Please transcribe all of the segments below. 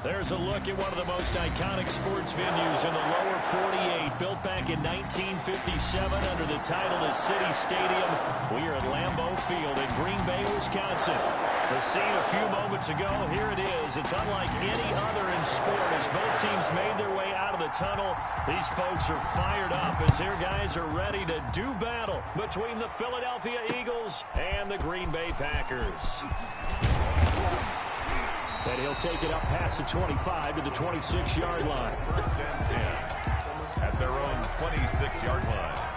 There's a look at one of the most iconic sports venues in the lower 48, built back in 1957 under the title of City Stadium. We are at Lambeau Field in Green Bay, Wisconsin. The scene a few moments ago, here it is. It's unlike any other in sport as both teams made their way out of the tunnel. These folks are fired up as their guys are ready to do battle between the Philadelphia Eagles and the Green Bay Packers. And he'll take it up past the 25 to the 26-yard line. First and 10 at their own 26-yard line.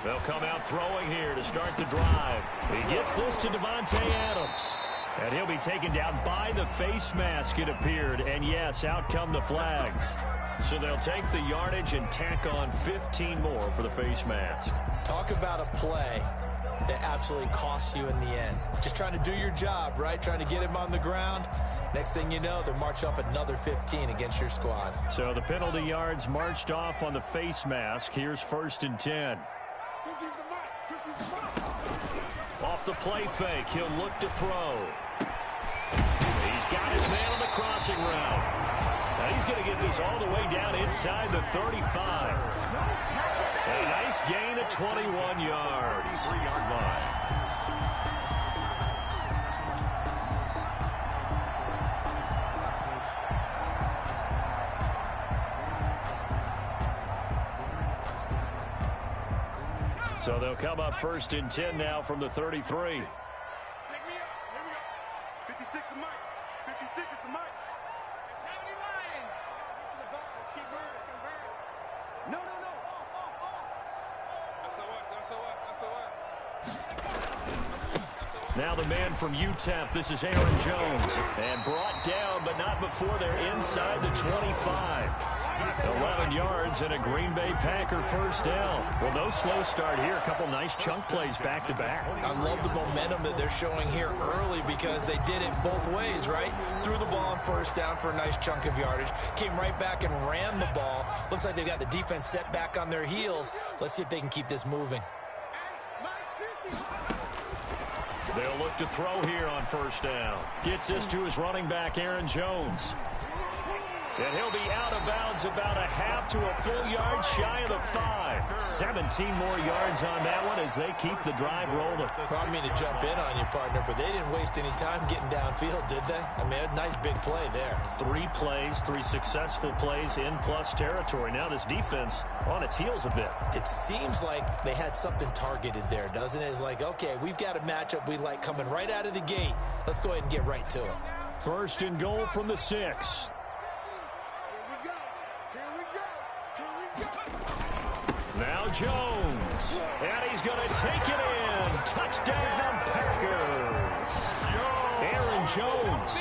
They'll come out throwing here to start the drive. He gets this to Devontae Adams. And he'll be taken down by the face mask, it appeared. And yes, out come the flags. So they'll take the yardage and tack on 15 more for the face mask. Talk about a play that absolutely costs you in the end. Just trying to do your job, right? Trying to get him on the ground. Next thing you know, they're marching off another 15 against your squad. So the penalty yards marched off on the face mask. Here's 1st and 10. Off the play fake, he'll look to throw. He's got his man on the crossing route. Now he's going to get this all the way down inside the 35. And a nice gain of 21 yards. 3-yard line. So they'll come up 1st and 10 now from the 33. Take me up. Here we go. 56 is Mike. 56 is the Mike. 70 Lions. Get to the ball. Let's keep burning. No. SOS. Now the man from UTEP, this is Aaron Jones. And brought down, but not before they're inside the 25. 11 yards and a Green Bay Packer first down. Well, no slow start here. A couple nice chunk plays back-to-back. I love the momentum that they're showing here early because they did it both ways, right? Threw the ball on first down for a nice chunk of yardage. Came right back and ran the ball. Looks like they've got the defense set back on their heels. Let's see if they can keep this moving. They'll look to throw here on first down. Gets this to his running back, Aaron Jones. And he'll be out of bounds about a half to a full yard shy of the 5. 17 more yards on that one as they keep the drive rolling. Brought me to jump in on you, partner, but they didn't waste any time getting downfield, did they? I mean, a nice big play there. 3 plays, 3 successful plays in plus territory. Now this defense on its heels a bit. It seems like they had something targeted there, doesn't it? It's like, okay, we've got a matchup we like coming right out of the gate. Let's go ahead and get right to it. 1st and goal from the 6. Now Jones, and he's going to take it in. Touchdown, Packers. Aaron Jones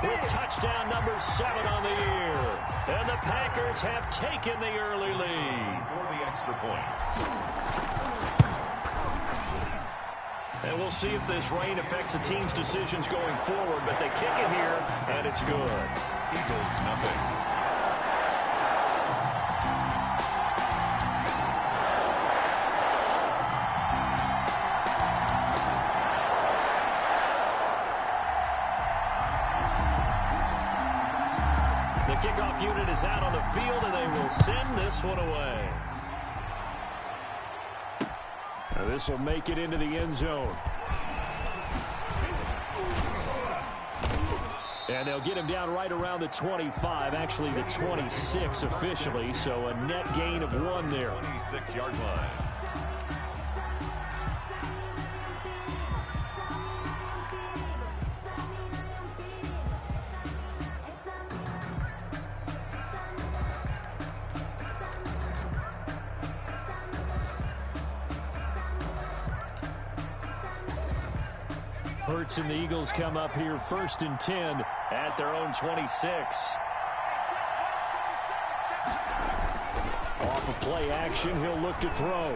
with touchdown number 7 on the year. And the Packers have taken the early lead. For the extra point. And we'll see if this rain affects the team's decisions going forward, but they kick it here, and it's good. Eagles, nothing. Kickoff unit is out on the field, and they will send this one away. Now this will make it into the end zone. And they'll get him down right around the 25, actually the 26 officially, so a net gain of 1 there. 26-yard line. Hurts and the Eagles come up here 1st and 10 at their own 26. Off of play action, he'll look to throw.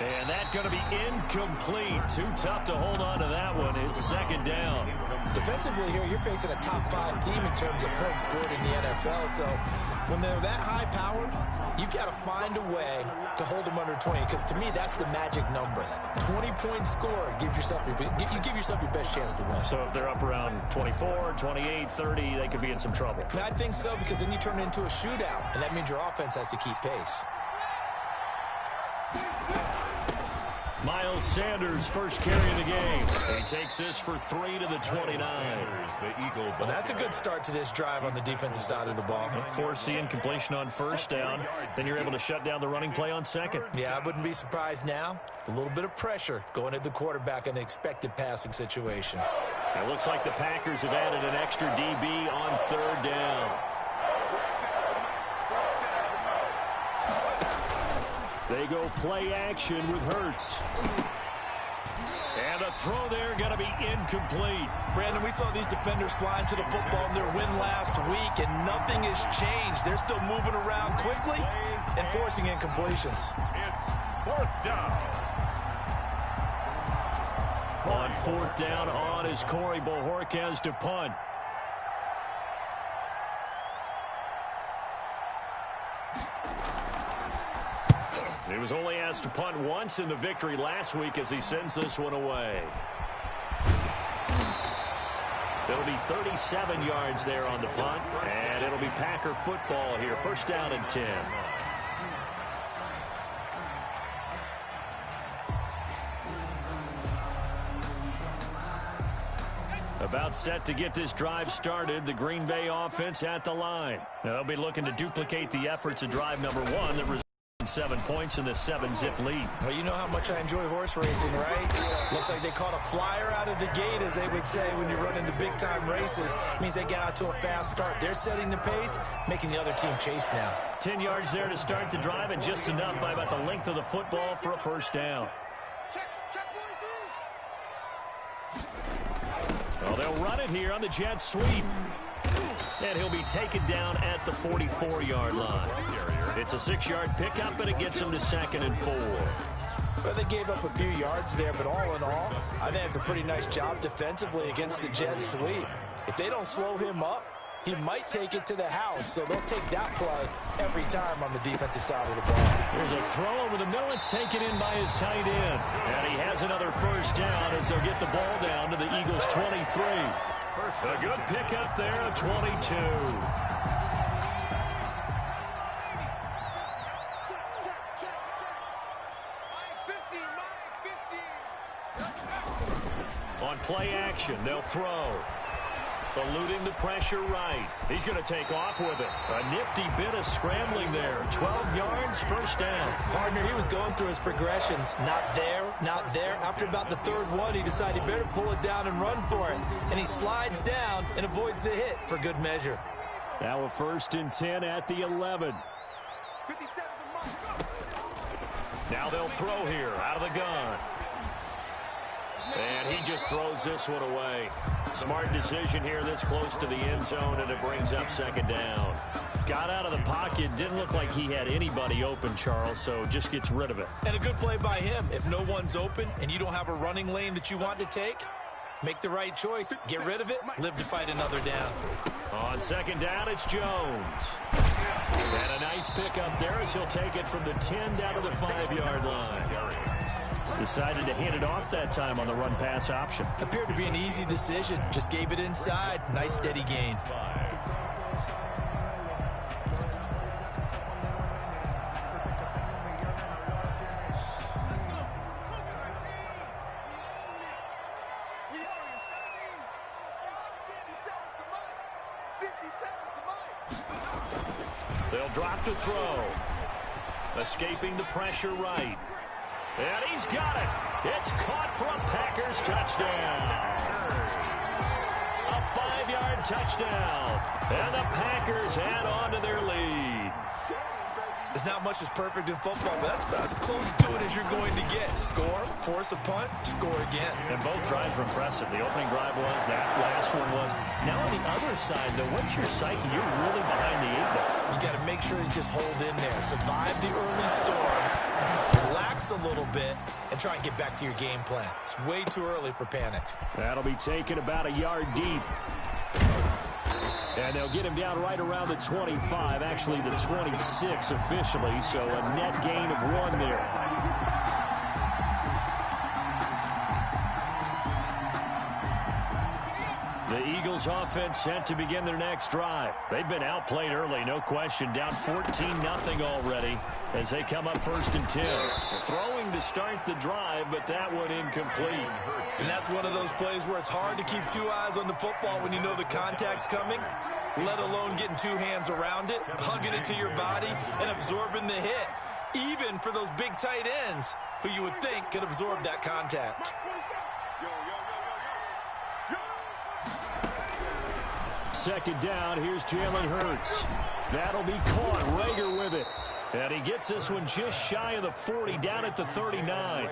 And that's going to be incomplete. Too tough to hold on to that one. It's 2nd down. Defensively here, you're facing a top 5 team in terms of points scored in the NFL. So when they're that high-powered, you got to find a way to hold them under 20. Because to me, that's the magic number. 20-point score gives yourself you give yourself your best chance to win. So if they're up around 24, 28, 30, they could be in some trouble. I think so, because then you turn it into a shootout, and that means your offense has to keep pace. Miles Sanders, first carry of the game. He takes this for 3 to the 29. Well, that's a good start to this drive on the defensive side of the ball. Force the incompletion on 1st down. Then you're able to shut down the running play on 2nd. Yeah, I wouldn't be surprised now. A little bit of pressure going at the quarterback in an expected passing situation. It looks like the Packers have added an extra DB on 3rd down. They go play action with Hurts. And a throw there going to be incomplete. Brandon, we saw these defenders flying to the football in their win last week, and nothing has changed. They're still moving around quickly and forcing incompletions. It's 4th down. On 4th down, on is Corey Bojorquez to punt. He was only asked to punt once in the victory last week as he sends this one away. It'll be 37 yards there on the punt, and it'll be Packer football here. 1st down and 10. About set to get this drive started, the Green Bay offense at the line. Now, they'll be looking to duplicate the efforts of drive number 1 that resulted 7 points in the 7-zip lead. Well, you know how much I enjoy horse racing, right? Looks like they caught a flyer out of the gate, as they would say when you're running the big-time races. It means they get out to a fast start. They're setting the pace, making the other team chase now. 10 yards there to start the drive, and just enough by about the length of the football for a 1st down. Well, they'll run it here on the jet sweep. And he'll be taken down at the 44-yard line. It's a 6-yard pickup, and it gets him to 2nd and 4. Well, they gave up a few yards there, but all in all, I think it's a pretty nice job defensively against the jet sweep. If they don't slow him up, he might take it to the house, so they'll take that play every time on the defensive side of the ball. There's a throw over the middle. It's taken in by his tight end. And he has another 1st down as they'll get the ball down to the Eagles' 23. A good pickup there of 22. On play action, they'll throw. Eluding the pressure right. He's going to take off with it. A nifty bit of scrambling there. 12 yards, 1st down. Partner, he was going through his progressions. Not there, not there. After about the 3rd one, he decided he better pull it down and run for it. And he slides down and avoids the hit for good measure. Now a 1st and 10 at the 11. Now they'll throw here out of the gun. And he just throws this one away. Smart decision here this close to the end zone, and it brings up 2nd down. Got out of the pocket. Didn't look like he had anybody open, Charles, so just gets rid of it. And a good play by him. If no one's open and you don't have a running lane that you want to take, make the right choice. Get rid of it. Live to fight another down. On 2nd down, it's Jones. And a nice pickup there as he'll take it from the 10 down to the 5-yard line. Decided to hand it off that time on the run-pass option. Appeared to be an easy decision. Just gave it inside. Nice steady gain. They'll drop to throw. Escaping the pressure right. And he's got it. It's caught for a Packers touchdown. A 5-yard touchdown. And the Packers add on to their lead. There's not much that's perfect in football, but that's about as close to it as you're going to get. Score, force a punt, score again. And both drives were impressive. The opening drive was, that last one was. Now on the other side, though, what's your psyche? You're really behind the 8 ball. You got to make sure you just hold in there. Survive the early storm, relax a little bit, and try and get back to your game plan. It's way too early for panic. That'll be taken about a yard deep. And they'll get him down right around the 25, actually the 26 officially, so a net gain of 1 there. The Eagles offense set to begin their next drive. They've been outplayed early, no question, down 14-0 already as they come up 1st and 10. Throwing to start the drive, but that one incomplete. And that's one of those plays where it's hard to keep 2 eyes on the football when you know the contact's coming, let alone getting 2 hands around it, hugging it to your body, and absorbing the hit, even for those big tight ends who you would think could absorb that contact. Second down, here's Jalen Hurts. That'll be caught. Rager with it. And he gets this one just shy of the 40, down at the 39.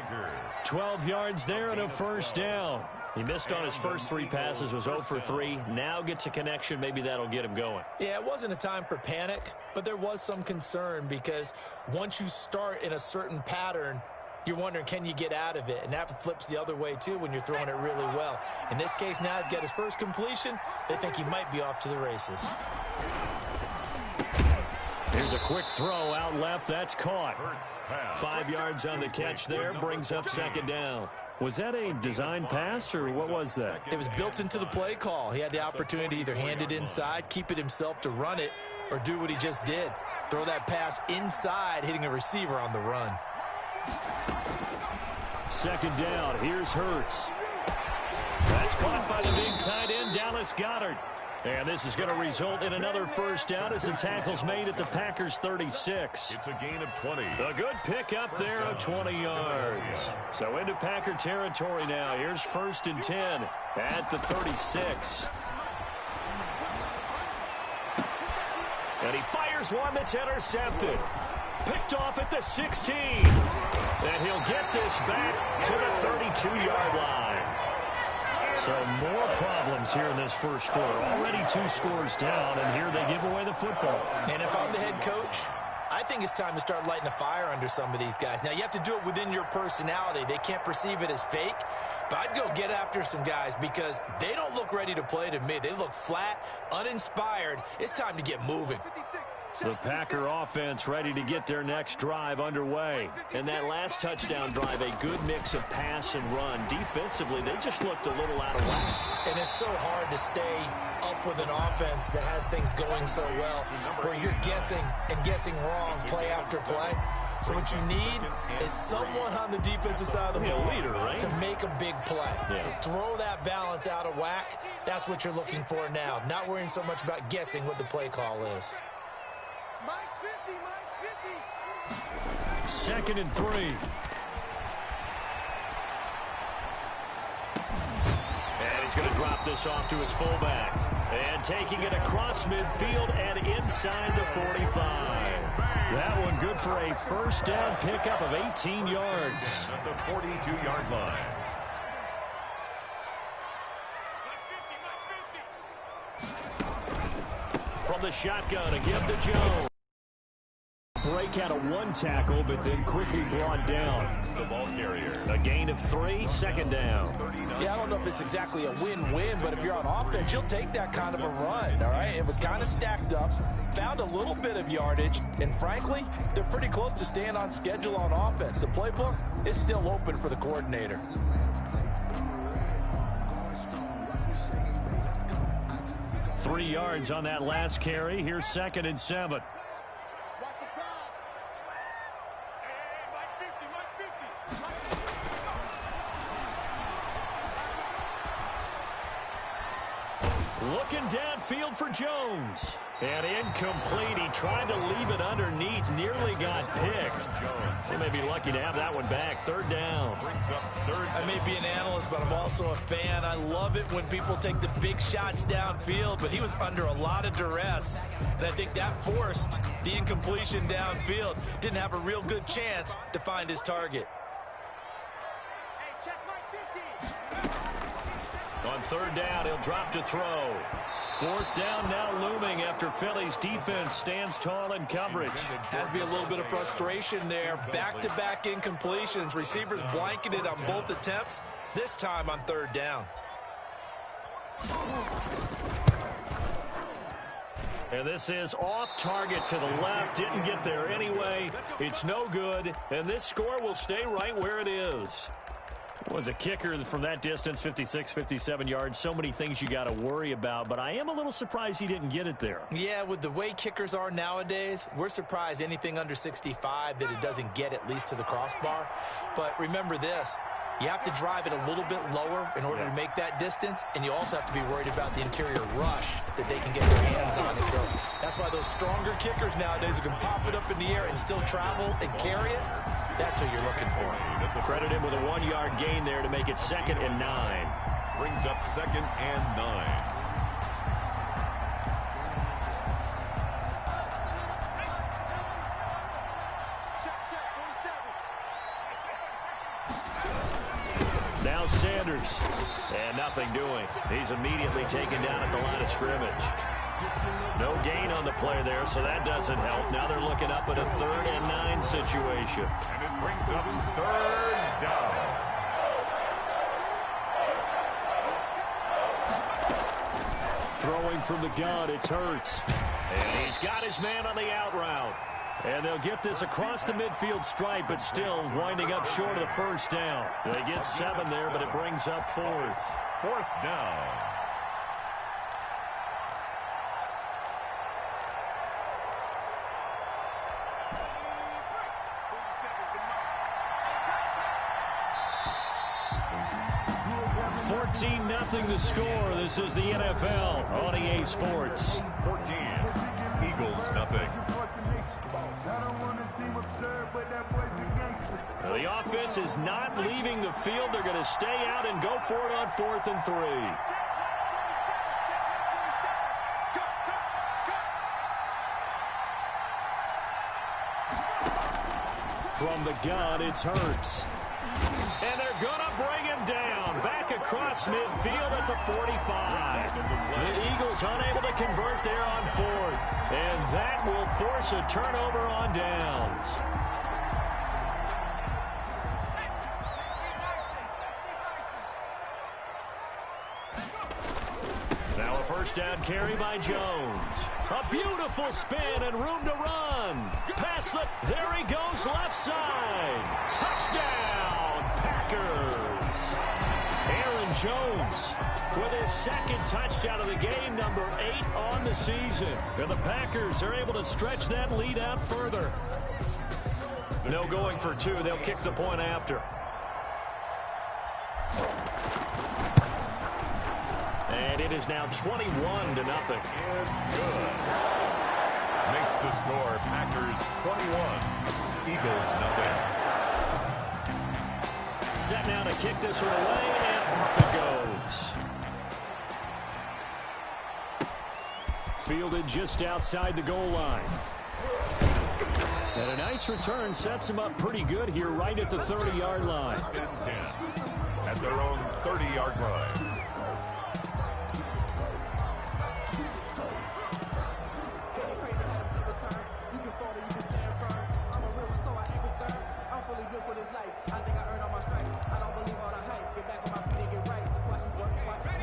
12 yards there and a 1st down. He missed on his first 3 passes, was 0 for 3. Now gets a connection. Maybe that'll get him going. Yeah, it wasn't a time for panic, but there was some concern because once you start in a certain pattern, you're wondering, can you get out of it? And that flips the other way, too, when you're throwing it really well. In this case, now he's got his first completion. They think he might be off to the races. Here's a quick throw out left. That's caught. 5 yards on the catch there. Brings up 2nd down. Was that a design pass, or what was that? It was built into the play call. He had the opportunity to either hand it inside, keep it himself to run it, or do what he just did. Throw that pass inside, hitting a receiver on the run. 2nd down. Here's Hurts. That's caught by the big tight end, Dallas Goedert. And this is going to result in another 1st down as the tackle's made at the Packers' 36. It's a gain of 20. A good pickup there of 20 yards. So into Packer territory now. Here's 1st and 10 at the 36. And he fires one that's intercepted. Picked off at the 16. And he'll get this back to the 32-yard line. So more problems here in this first quarter. Already 2 scores down, and here they give away the football. And if I'm the head coach, I think it's time to start lighting a fire under some of these guys. Now, you have to do it within your personality. They can't perceive it as fake, but I'd go get after some guys because they don't look ready to play to me. They look flat, uninspired. It's time to get moving. The Packer offense ready to get their next drive underway. And that last touchdown drive, a good mix of pass and run. Defensively, they just looked a little out of whack. And it's so hard to stay up with an offense that has things going so well, where you're guessing and guessing wrong play after play. So what you need is someone on the defensive side of the ball to make a big play. Yeah. Throw that balance out of whack. That's what you're looking for now. Not worrying so much about guessing what the play call is. Mike's 50, Mike's 50. 2nd and 3. And he's going to drop this off to his fullback. And taking it across midfield and inside the 45. That one good for a 1st down pickup of 18 yards. At the 42-yard line. From the shotgun, a give to Jones. Break out of 1 tackle, but then quickly brought down. The ball carrier. A gain of 3, 2nd down. Yeah, I don't know if it's exactly a win-win, but if you're on offense, you'll take that kind of a run, all right? It was kind of stacked up, found a little bit of yardage, and frankly, they're pretty close to staying on schedule on offense. The playbook is still open for the coordinator. Three yards on that last carry. Here's 2nd and 7. Looking downfield for Jones. And incomplete. He tried to leave it underneath. Nearly got picked. They may be lucky to have that one back. Third down. I may be an analyst, but I'm also a fan. I love it when people take the big shots downfield, but he was under a lot of duress. And I think that forced the incompletion downfield. Didn't have a real good chance to find his target. On third down, he'll drop to throw. Fourth down now looming after Philly's defense stands tall in coverage. Has to be a little bit of frustration there. Back-to-back incompletions. Receivers blanketed on both attempts, this time on third down. And this is off target to the left. Didn't get there anyway. It's no good. And this score will stay right where it is. Was a kicker from that distance, 56, 57 yards. So many things you got to worry about, but I am a little surprised he didn't get it there. Yeah, with the way kickers are nowadays, we're surprised anything under 65 that it doesn't get at least to the crossbar. But remember this, you have to drive it a little bit lower in order to make that distance, and you also have to be worried about the interior rush that they can get their hands on it. So that's why those stronger kickers nowadays who can pop it up in the air and still travel and carry it, that's who you're looking for. Credit him with a 1-yard gain there to make it 2nd and 9. Brings up 2nd and 9. Now Sanders, and nothing doing. He's immediately taken down at the line of scrimmage. No gain on the play there, so that doesn't help. Now they're looking up at a 3rd and 9 situation. And it brings up 3rd down. Throwing from the gun, it's Hurts. And he's got his man on the out route. And they'll get this across the midfield stripe, but still winding up short of the first down. They get 7 there, but it brings up 4th. 4th down. Nothing the score. This is the NFL on EA Sports. 14. Eagles nothing. The offense is not leaving the field. They're going to stay out and go for it on 4th and 3. From the gun, it's Hurts. And they're going to bring him down. Back across midfield at the 45. The Eagles unable to convert there on 4th. And that will force a turnover on downs. Now a first down carry by Jones. A beautiful spin and room to run. Pass the... There he goes left side. Touchdown, Packers. Aaron Jones with his 2nd touchdown of the game, number 8 on the season. And the Packers are able to stretch that lead out further. No going for 2. They'll kick the point after. And it is now 21-0. Is good. Makes the score Packers 21, Eagles nothing. Set now to kick this one away, and off it goes. Fielded just outside the goal line. And a nice return sets him up pretty good here right at the 30-yard line. 10 at their own 30-yard line.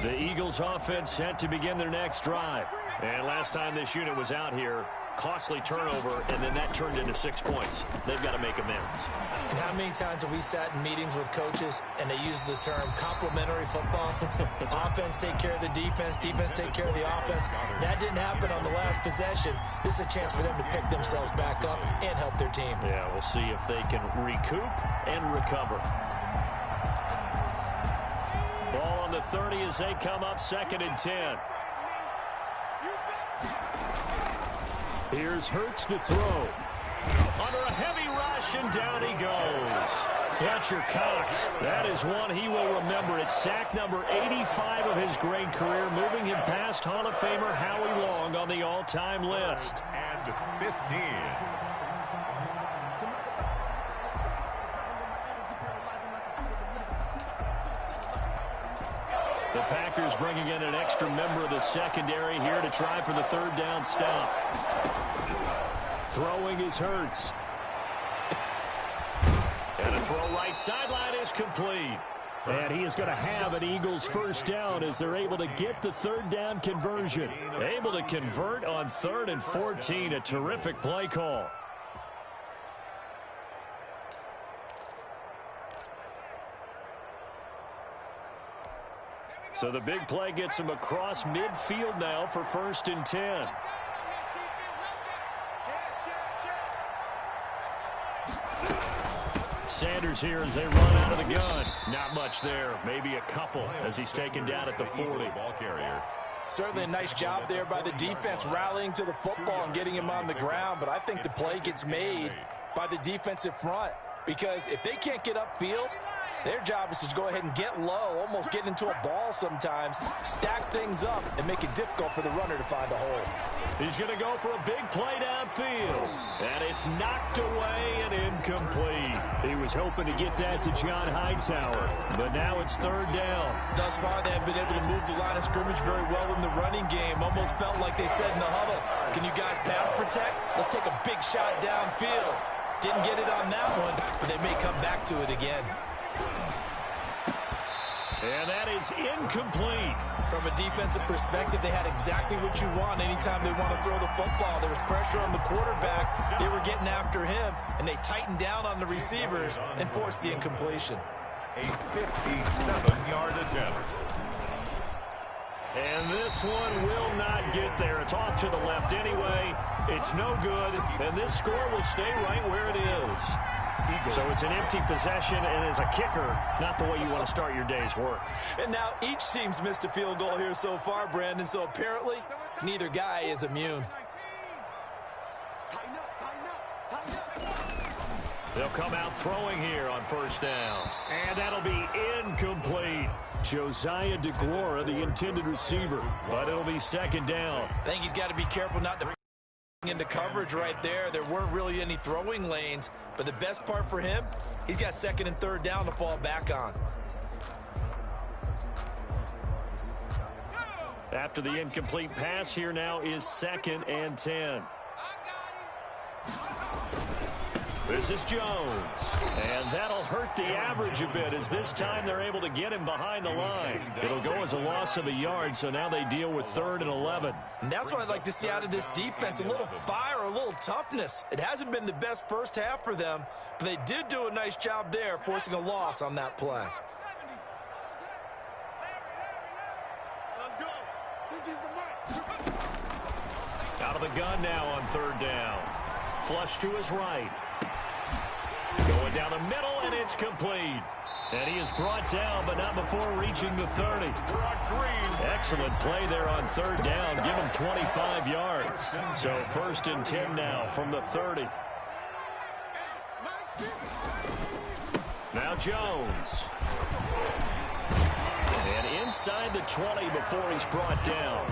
The Eagles offense set to begin their next drive. And last time this unit was out here, costly turnover, and then that turned into 6 points. They've got to make amends. And how many times have we sat in meetings with coaches and they use the term complementary football? Offense take care of the defense, defense take care of the offense. That didn't happen on the last possession. This is a chance for them to pick themselves back up and help their team. Yeah, we'll see if they can recoup and recover. Ball on the 30 as they come up 2nd and 10. Here's Hurts to throw. Under a heavy rush, and down he goes. Fletcher Cox, that is one he will remember. It's sack number 85 of his great career, moving him past Hall of Famer Howie Long on the all-time list. And 15. The Packers bringing in an extra member of the secondary here to try for the third down stop. Throwing is Hurts. And a throw right sideline is complete. And he is going to have an Eagles first down as they're able to get the third down conversion. Able to convert on 3rd and 14. A terrific play call. So the big play gets him across midfield now for 1st and 10. Sanders here as they run out of the gun. Not much there. Maybe a couple as he's taken down at the 40. Ball carrier. Certainly a nice job there by the defense rallying to the football and getting him on the ground. But I think the play gets made by the defensive front. Because if they can't get upfield, their job is to go ahead and get low, almost get into a ball sometimes, stack things up, and make it difficult for the runner to find a hole. He's going to go for a big play downfield. And it's knocked away and incomplete. He was hoping to get that to John Hightower, but now it's 3rd down. Thus far, they have been able to move the line of scrimmage very well in the running game. Almost felt like they said in the huddle, can you guys pass protect? Let's take a big shot downfield. Didn't get it on that one, but they may come back to it again. And that is incomplete. From a defensive perspective, they had exactly what you want anytime they want to throw the football. There was pressure on the quarterback. They were getting after him, and they tightened down on the receivers and forced the incompletion. A 57-yard attempt. And this one will not get there. It's off to the left anyway. It's no good, and this score will stay right where it is. So it's an empty possession, and as a kicker, not the way you want to start your day's work. And now each team's missed a field goal here so far, Brandon, so apparently neither guy is immune. They'll come out throwing here on 1st down. And that'll be incomplete. Josiah DeGlora, the intended receiver, but it'll be 2nd down. I think he's got to be careful not to into coverage right there. There weren't really any throwing lanes, but the best part for him, he's got 2nd and 3rd down to fall back on. After the incomplete pass, here now is 2nd and 10. This is Jones, and that'll hurt the average a bit as this time they're able to get him behind the line. It'll go as a loss of a yard, so now they deal with 3rd and 11. And that's what I'd like to see out of this defense, a little fire, a little toughness. It hasn't been the best first half for them, but they did do a nice job there, forcing a loss on that play. Out of the gun now on 3rd down. Flush to his right. Going down the middle, and it's complete. And he is brought down, but not before reaching the 30. Excellent play there on 3rd down. Give him 25 yards. So 1st and 10 now from the 30. Now Jones. And inside the 20 before he's brought down.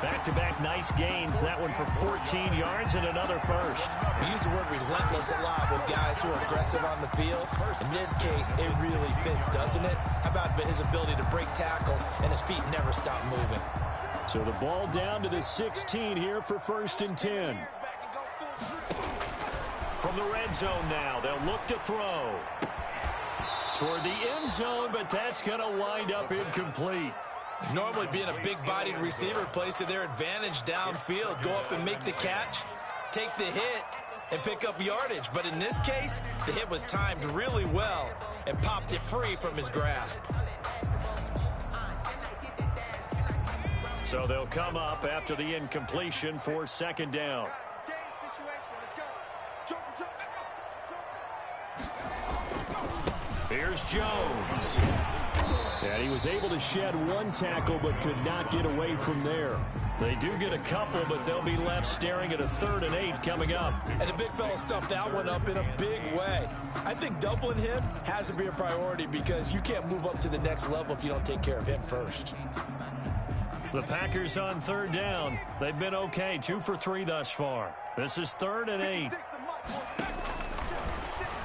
Back-to-back nice gains. That one for 14 yards and another first. We use the word relentless a lot with guys who are aggressive on the field. In this case, it really fits, doesn't it? How about his ability to break tackles and his feet never stop moving? So the ball down to the 16 here for 1st and 10. From the red zone now, they'll look to throw. Toward the end zone, but that's going to wind up incomplete. Normally being a big-bodied receiver plays to their advantage downfield. Go up and make the catch, take the hit, and pick up yardage. But in this case, the hit was timed really well and popped it free from his grasp. So they'll come up after the incompletion for 2nd down. Here's Jones. And he was able to shed one tackle but could not get away from there. They do get a couple, but they'll be left staring at a 3rd and 8 coming up. And the big fella stuffed that one up in a big way. I think doubling him has to be a priority because you can't move up to the next level if you don't take care of him first. The Packers on 3rd down. They've been okay, 2 for 3 thus far. This is 3rd and 8.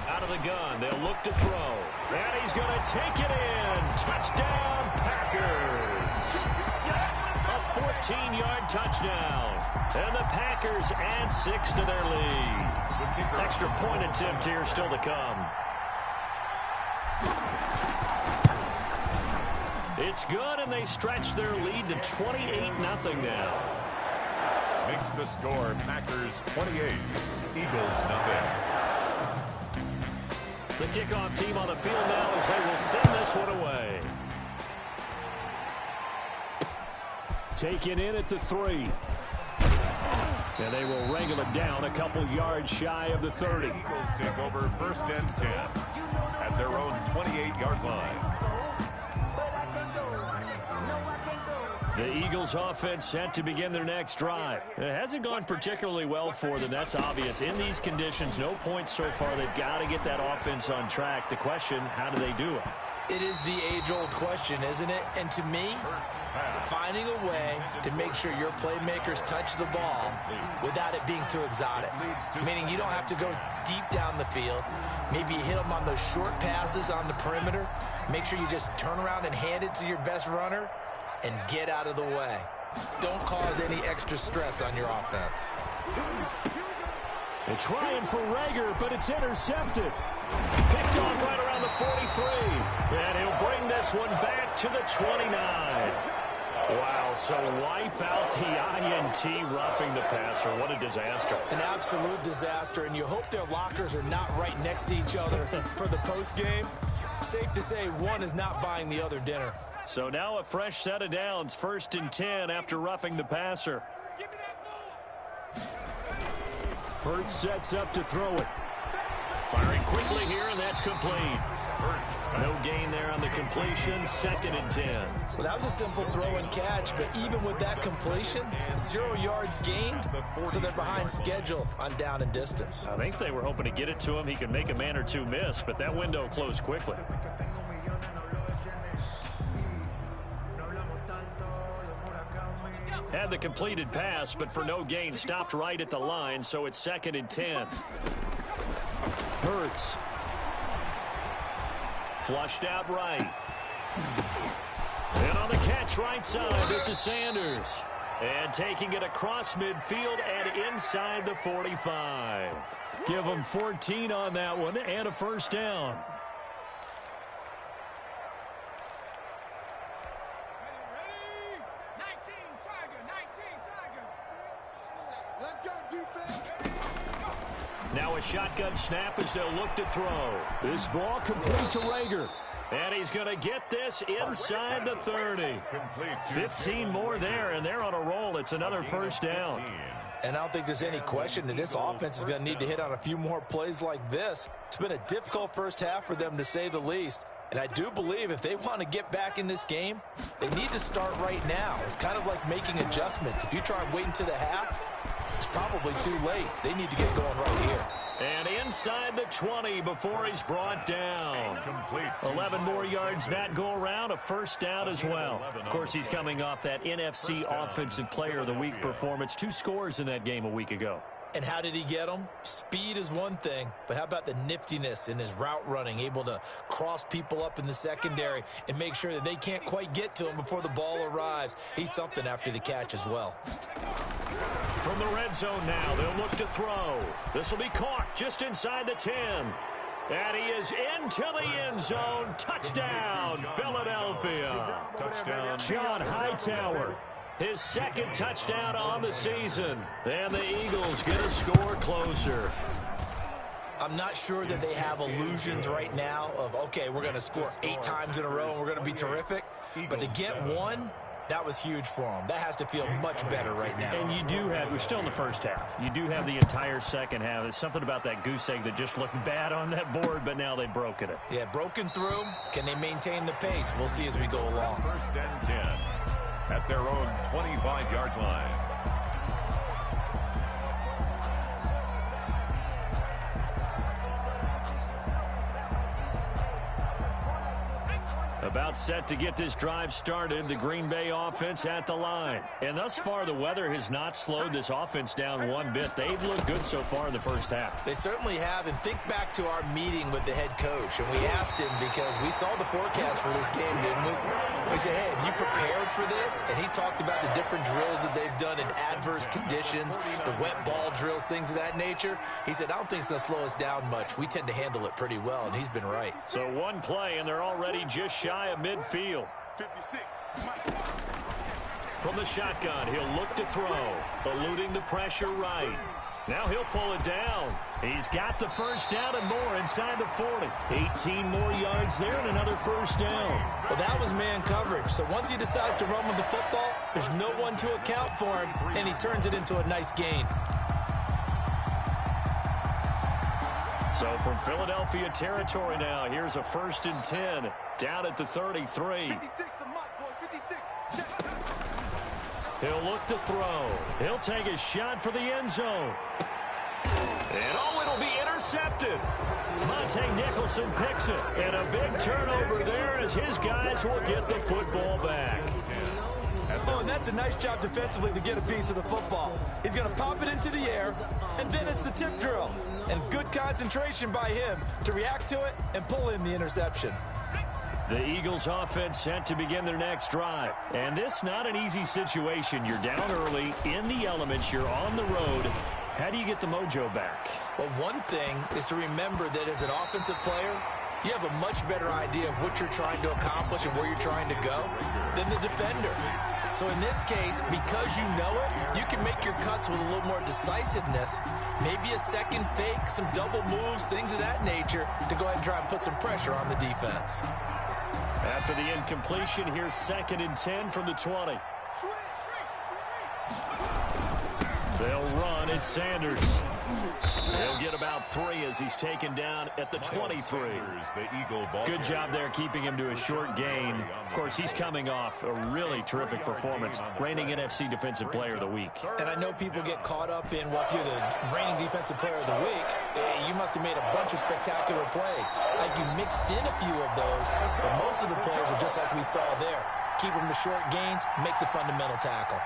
Out of the gun, they'll look to throw. And he's going to take it in. Touchdown, Packers. A 14-yard touchdown. And the Packers add 6 to their lead. Extra point attempt here still to come. It's good, and they stretch their lead to 28-0 now. Makes the score Packers 28, Eagles nothing. The kickoff team on the field now as they will send this one away. Taken in at the 3. And they will wrangle it down a couple yards shy of the 30. Eagles take over 1st and 10 at their own 28-yard line. The Eagles offense set to begin their next drive. It hasn't gone particularly well for them. That's obvious. In these conditions, no points so far. They've got to get that offense on track. The question, how do they do it? It is the age-old question, isn't it? And to me, finding a way to make sure your playmakers touch the ball without it being too exotic. Meaning you don't have to go deep down the field. Maybe you hit them on those short passes on the perimeter. Make sure you just turn around and hand it to your best runner and get out of the way. Don't cause any extra stress on your offense. They're trying for Rager, but it's intercepted. Picked off right around the 43. And he'll bring this one back to the 29. Wow, so wipe out the INT roughing the passer. What a disaster. An absolute disaster, and you hope their lockers are not right next to each other for the postgame. Safe to say one is not buying the other dinner. So now a fresh set of downs, 1st and 10 after roughing the passer. Hurts sets up to throw it. Firing quickly here, and that's complete. No gain there on the completion, 2nd and 10. Well, that was a simple throw and catch, but even with that completion, 0 yards gained, so they're behind schedule on down and distance. I think they were hoping to get it to him. He could make a man or two miss, but that window closed quickly. Had the completed pass, but for no gain, stopped right at the line, so it's 2nd and 10. Hurts. Flushed out right. And on the catch right side, this is Sanders. And taking it across midfield and inside the 45. Give them 14 on that one and a 1st down. Now a shotgun snap as they'll look to throw. This ball complete to Rager. And he's going to get this inside the 30. 15 more there, and they're on a roll. It's another 1st down. And I don't think there's any question that this offense is going to need to hit on a few more plays like this. It's been a difficult first half for them, to say the least. And I do believe if they want to get back in this game, they need to start right now. It's kind of like making adjustments. If you try and wait until the half, it's probably too late. They need to get going right here. And inside the 20 before he's brought down. 11 more yards that go around, a 1st down as well. Of course, he's coming off that NFC Offensive Player of the Week performance. 2 scores in that game a week ago. And how did he get them? Speed is one thing, but how about the niftiness in his route running, able to cross people up in the secondary and make sure that they can't quite get to him before the ball arrives. He's something after the catch as well. From the red zone now, they'll look to throw. This will be caught just inside the 10. And he is into the end zone. Touchdown, Philadelphia. Touchdown, John Hightower. His 2nd touchdown on the season. And the Eagles get a score closer. I'm not sure that they have illusions right now of, okay, we're going to score 8 times in a row and we're going to be terrific. But to get one, that was huge for them. That has to feel much better right now. And you do have, we're still in the first half. You do have the entire second half. There's something about that goose egg that just looked bad on that board, but now they've broken it. Yeah, broken through. Can they maintain the pace? We'll see as we go along. 1st and 10. at their own 25-yard line. About set to get this drive started, the Green Bay offense at the line. And thus far, the weather has not slowed this offense down one bit. They've looked good so far in the first half. They certainly have. And think back to our meeting with the head coach. And we asked him because we saw the forecast for this game, didn't we? We said, hey, have you prepared for this? And he talked about the different drills that they've done in adverse conditions, the wet ball drills, things of that nature. He said, I don't think it's going to slow us down much. We tend to handle it pretty well, and he's been right. So one play, and they're already just shy of midfield. 56. From the shotgun, he'll look to throw, eluding the pressure right. Now he'll pull it down. He's got the first down and more inside the 40. 18 more yards there and another first down. Well, that was man coverage. So once he decides to run with the football, there's no one to account for him, and he turns it into a nice gain. So from Philadelphia territory now, here's a 1st and 10 down at the 33. 56 the mark, boys. 56. He'll look to throw. He'll take a shot for the end zone. And it'll be intercepted. Monte Nicholson picks it. And a big turnover there as his guys will get the football back. Oh, and that's a nice job defensively to get a piece of the football. He's going to pop it into the air, and then it's the tip drill. And good concentration by him to react to it and pull in the interception. The Eagles offense set to begin their next drive. And this not an easy situation. You're down early, in the elements, you're on the road. How do you get the mojo back? Well, one thing is to remember that as an offensive player, you have a much better idea of what you're trying to accomplish and where you're trying to go than the defender. So in this case, because you know it, you can make your cuts with a little more decisiveness, maybe a second fake, some double moves, things of that nature, to go ahead and try and put some pressure on the defense. After the incompletion, here's 2nd and 10 from the 20. They'll run at Sanders. He'll get about 3 as he's taken down at the 23. Good job there keeping him to a short gain. Of course, he's coming off a really terrific performance, reigning NFC Defensive Player of the Week. And I know people get caught up in, well, if you're the reigning Defensive Player of the Week, you must have made a bunch of spectacular plays. Like you mixed in a few of those, but most of the plays are just like we saw there. Keep them to short gains, make the fundamental tackle.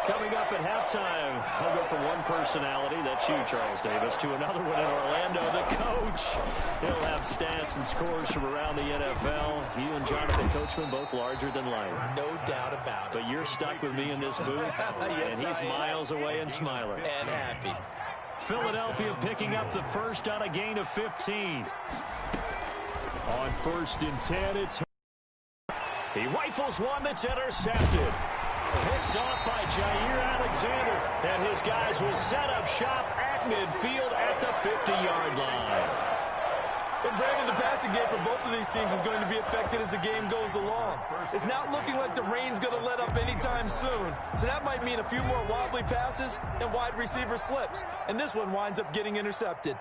Coming up at halftime, I'll go from one personality, that's you, Charles Davis, to another one in Orlando, the coach. He'll have stats and scores from around the NFL. You and Jonathan Coachman, both larger than life. No doubt about it. But you're stuck with me in this booth, Yes, and he's miles away and smiling. And happy. Philadelphia picking up the first on a gain of 15. On 1st and 10, it's... He rifles one that's intercepted. Picked off by Jair Alexander, and his guys will set up shop at midfield at the 50-yard line. And Brandon, the passing game for both of these teams is going to be affected as the game goes along. It's not looking like the rain's going to let up anytime soon, so that might mean a few more wobbly passes and wide receiver slips, and this one winds up getting intercepted.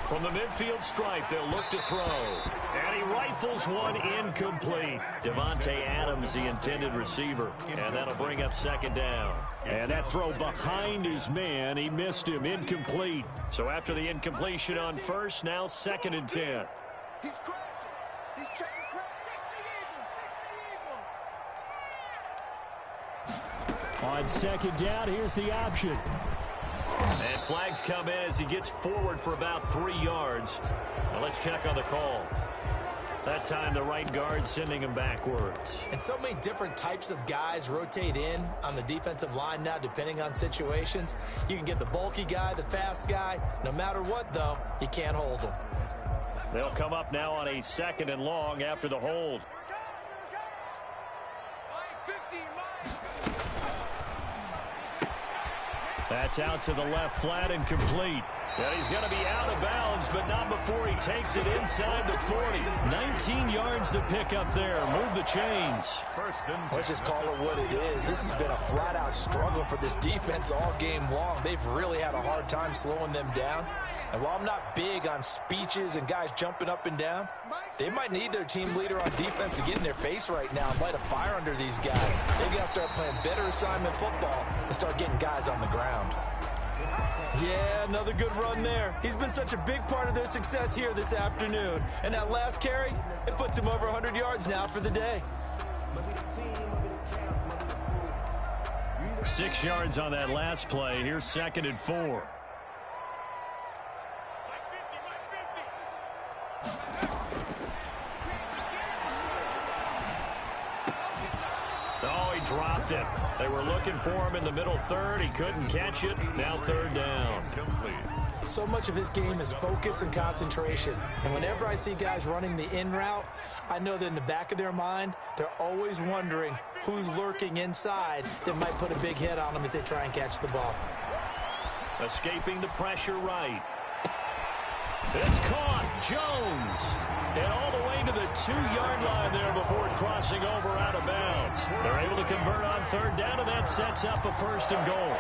From the midfield stripe, they'll look to throw. And he rifles one incomplete. Devontae Adams, the intended receiver. And that'll bring up 2nd down. And that throw behind his man, he missed him, incomplete. So after the incompletion on 1st, now 2nd and 10. He's crashing. He's checking crash. On 2nd down, here's the option. And flags come in as he gets forward for about 3 yards. Now let's check on the call. That time the right guard sending him backwards. And so many different types of guys rotate in on the defensive line now depending on situations. You can get the bulky guy, the fast guy. No matter what, though, you can't hold them. They'll come up now on a 2nd and long after the hold. That's out to the left flat and complete. And he's going to be out of bounds, but not before he takes it inside the 40. 19 yards to pick up there. Move the chains. Let's just call it what it is. This has been a flat-out struggle for this defense all game long. They've really had a hard time slowing them down. And while I'm not big on speeches and guys jumping up and down, they might need their team leader on defense to get in their face right now and light a fire under these guys. They've got to start playing better assignment football and start getting guys on the ground. Yeah, another good run there. He's been such a big part of their success here this afternoon. And that last carry, it puts him over 100 yards now for the day. 6 yards on that last play. Here's 2nd and 4. Oh, he dropped it. They were looking for him in the middle third. He couldn't catch it. Now 3rd down. So much of this game is focus and concentration. And whenever I see guys running the in route, I know that in the back of their mind, they're always wondering who's lurking inside that might put a big hit on them as they try and catch the ball. Escaping the pressure right. It's caught. Jones. And all the way to the 2-yard line there before crossing over out of bounds. They're able to convert on 3rd down, and that sets up a 1st and goal.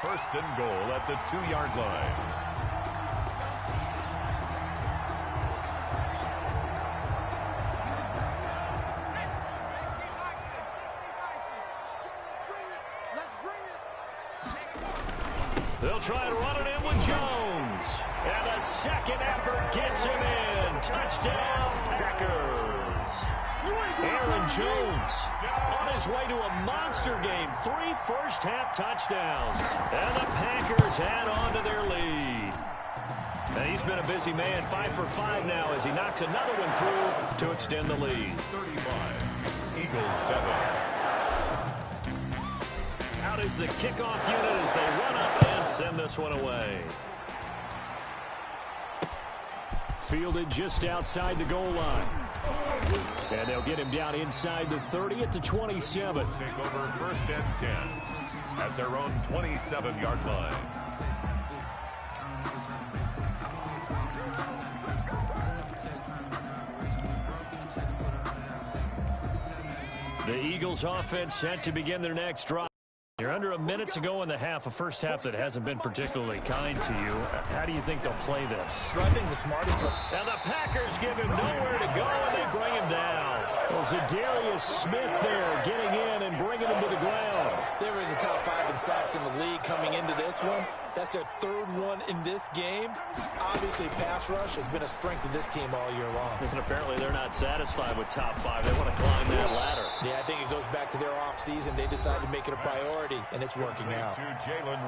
1st and goal at the 2-yard line. They'll try and run it in with Jones. And the 2nd effort gets him in. Touchdown, Packers. Aaron Jones on his way to a monster game. 3 first-half touchdowns. And the Packers add on to their lead. And he's been a busy man. 5 for 5 now as he knocks another one through to extend the lead. 35. Eagles 7. Out is the kickoff unit as they run up and send this one away. Fielded just outside the goal line. And they'll get him down inside the 30 at the 27. Take over 1st and 10 at their own 27-yard line. The Eagles offense set to begin their next drive. You're under a minute to go in the half, a first half that hasn't been particularly kind to you. How do you think they'll play this? I think the smartest... And the Packers give him nowhere to go, and they bring him down. Well, Zadarius Smith there getting in and bringing him to the ground. They were in the top 5 in sacks in the league coming into this one. That's their 3rd one in this game. Obviously, pass rush has been a strength of this team all year long. And apparently they're not satisfied with top 5. They want to climb that ladder. Yeah, I think it goes back to their offseason. They decided to make it a priority, and it's working out.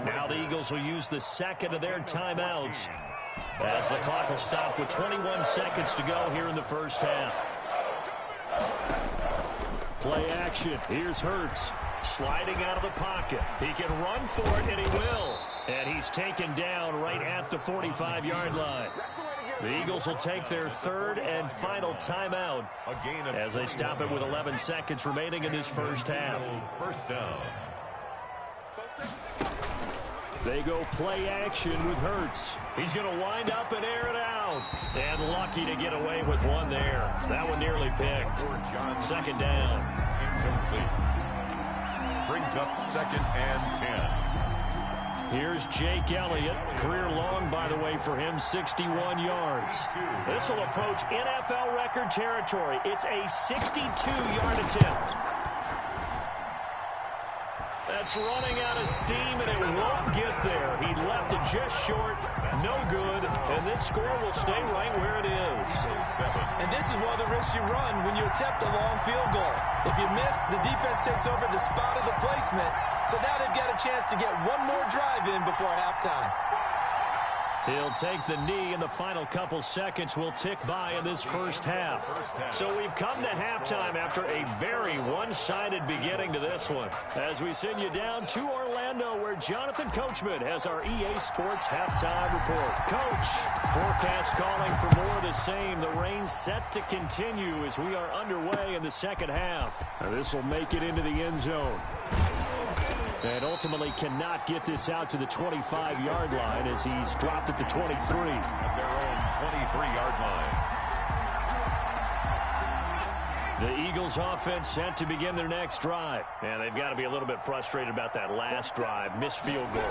Now the Eagles will use the 2nd of their timeouts as the clock will stop with 21 seconds to go here in the first half. Play action. Here's Hurts. Sliding out of the pocket. He can run for it, and he will. And he's taken down right at the 45-yard line. The Eagles will take their 3rd and final timeout as they stop it with 11 seconds remaining in this first half. 1st down. They go play action with Hurts. He's going to wind up and air it out. And lucky to get away with one there. That one nearly picked. 2nd down. Incomplete. Brings up 2nd and 10. Here's Jake Elliott. Career long, by the way, for him, 61 yards. This will approach NFL record territory. It's a 62-yard attempt. That's running out of steam, and it won't get there. He left it just short. No good. And this score will stay right where it is. And this is one of the risks you run when you attempt a long field goal. If you miss, the defense takes over the spot of the placement. So now they've got a chance to get one more drive in before halftime. He'll take the knee, and the final couple seconds will tick by in this first half. So we've come to halftime after a very one-sided beginning to this one. As we send you down to Orlando, where Jonathan Coachman has our EA Sports halftime report. Coach, forecast calling for more of the same. The rain set to continue as we are underway in the second half. Now this will make it into the end zone. And ultimately cannot get this out to the 25-yard line as he's dropped at the 23. At their own 23-yard line. The Eagles offense set to begin their next drive. And they've got to be a little bit frustrated about that last drive. Missed field goal.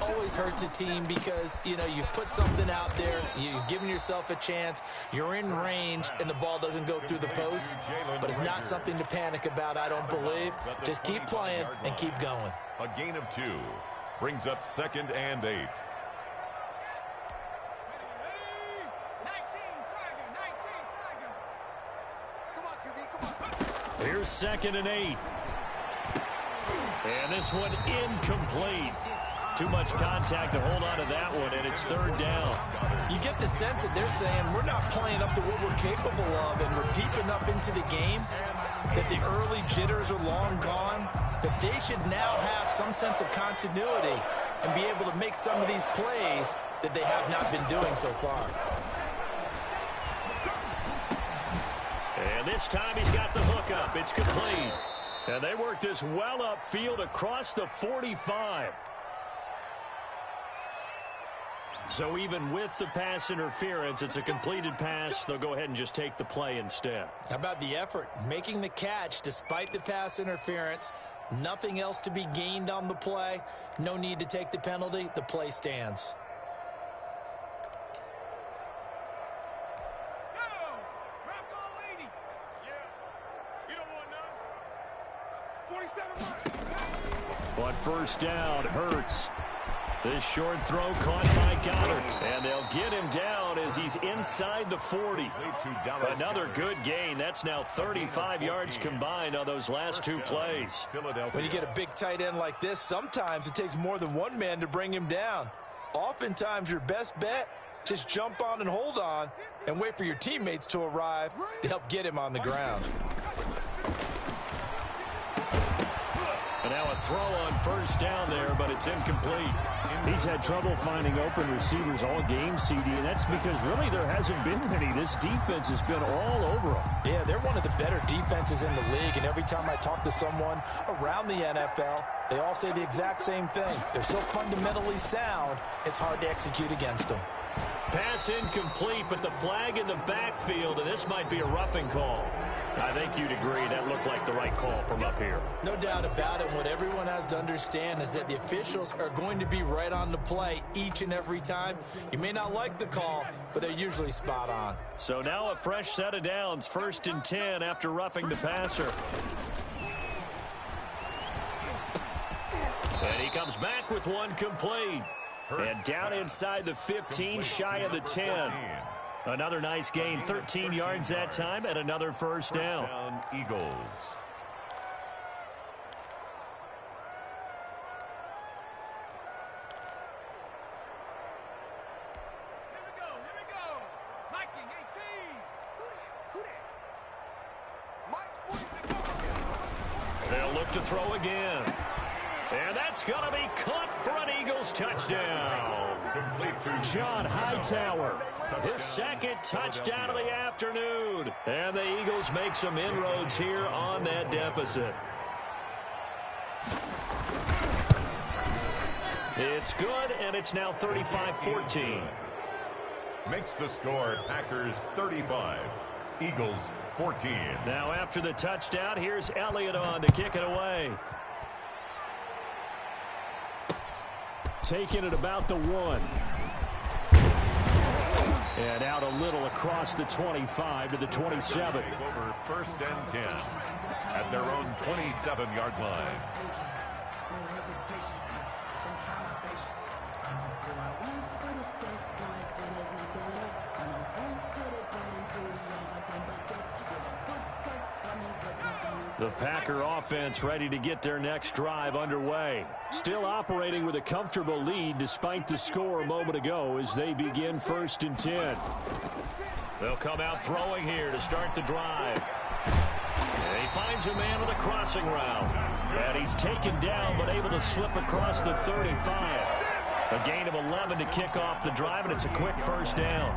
Always hurts a team because, you know, you've put something out there. You've given yourself a chance. You're in range, and the ball doesn't go through the post. But it's not something to panic about, I don't believe. Just keep playing and keep going. A gain of 2 brings up 2nd and 8. Here's 2nd and 8. And this one incomplete. Too much contact to hold on to that one, and it's 3rd down. You get the sense that they're saying we're not playing up to what we're capable of, and we're deep enough into the game that the early jitters are long gone, that they should now have some sense of continuity and be able to make some of these plays that they have not been doing so far. And this time he's got the hook up. It's complete. And they work this well upfield across the 45. So even with the pass interference, it's a completed pass. They'll go ahead and just take the play instead. How about the effort? Making the catch despite the pass interference. Nothing else to be gained on the play. No need to take the penalty. The play stands. On 1st down, Hurts. This short throw caught by Goddard. And they'll get him down as he's inside the 40. Another good gain. That's now 35 yards combined on those last 2 plays. When you get a big tight end like this, sometimes it takes more than one man to bring him down. Oftentimes your best bet, just jump on and hold on and wait for your teammates to arrive to help get him on the ground. And now a throw on 1st down there, but it's incomplete. He's had trouble finding open receivers all game, CD, and that's because really there hasn't been many. This defense has been all over them. Yeah, they're one of the better defenses in the league, and every time I talk to someone around the NFL, they all say the exact same thing. They're so fundamentally sound, it's hard to execute against them. Pass incomplete, but the flag in the backfield, and this might be a roughing call. I think you'd agree that looked like the right call from up here. No doubt about it. What everyone has to understand is that the officials are going to be right on the play each and every time. You may not like the call, but they're usually spot on. So now a fresh set of downs, 1st and 10 after roughing the passer. And he comes back with one complete. And down inside the 15, shy of the 10. Another nice gain, 13 yards that time, and another 1st down. Eagles. Here we go. Viking 18. They'll look to throw again. And that's going to be caught for an Eagles touchdown. John Hightower, his 2nd touchdown of the afternoon. And the Eagles make some inroads here on that deficit. It's good, and it's now 35-14. Makes the score Packers 35, Eagles 14. Now after the touchdown, here's Elliott on to kick it away. Taking it about the 1. And out a little across the 25 to the 27. Over 1st and 10 at their own 27-yard line. The Packer offense ready to get their next drive underway. Still operating with a comfortable lead despite the score a moment ago as they begin 1st and 10. They'll come out throwing here to start the drive. And he finds a man on the crossing route. And he's taken down but able to slip across the 35. A gain of 11 to kick off the drive, and it's a quick 1st down.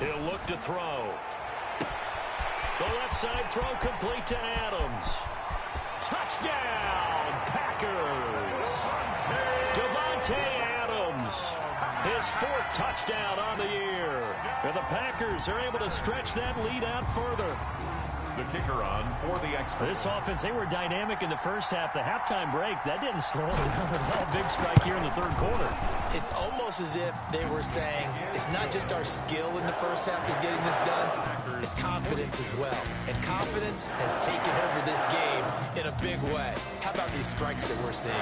He'll look to throw. The left side throw complete to Adams. Touchdown, Packers. Davante Adams, his 4th touchdown on the year. And the Packers are able to stretch that lead out further. The kicker on for the extra. This offense, they were dynamic in the first half. The halftime break, that didn't slow them down at all. Big strike here in the 3rd quarter. It's almost as if they were saying, it's not just our skill in the first half that's getting this done, it's confidence as well. And confidence has taken over this game in a big way. How about these strikes that we're seeing?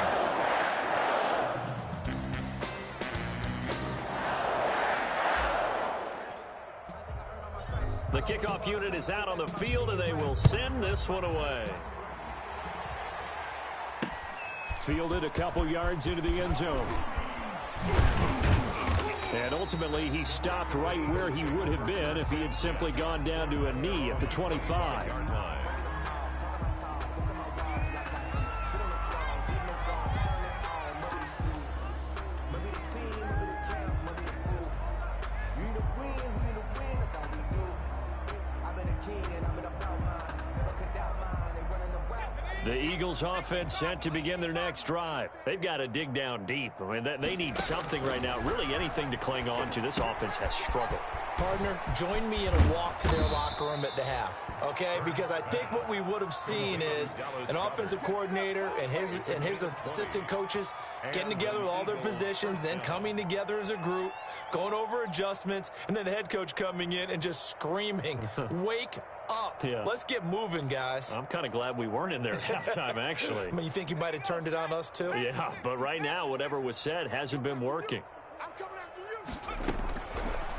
The kickoff unit is out on the field, and they will send this one away. Fielded a couple yards into the end zone. And ultimately, he stopped right where he would have been if he had simply gone down to a knee at the 25. The Eagles offense set to begin their next drive. They've got to dig down deep. I mean, they need something right now, really anything to cling on to. This offense has struggled. Partner, join me in a walk to their locker room at the half, okay? Because I think what we would have seen is an offensive coordinator and his assistant coaches getting together with all their positions, then coming together as a group, going over adjustments, and then the head coach coming in and just screaming, wake up. Yeah. Let's get moving, guys. I'm kind of glad we weren't in there at halftime, actually. I mean, you think you might have turned it on us, too? Yeah, but right now, whatever was said hasn't been working. I'm coming after you.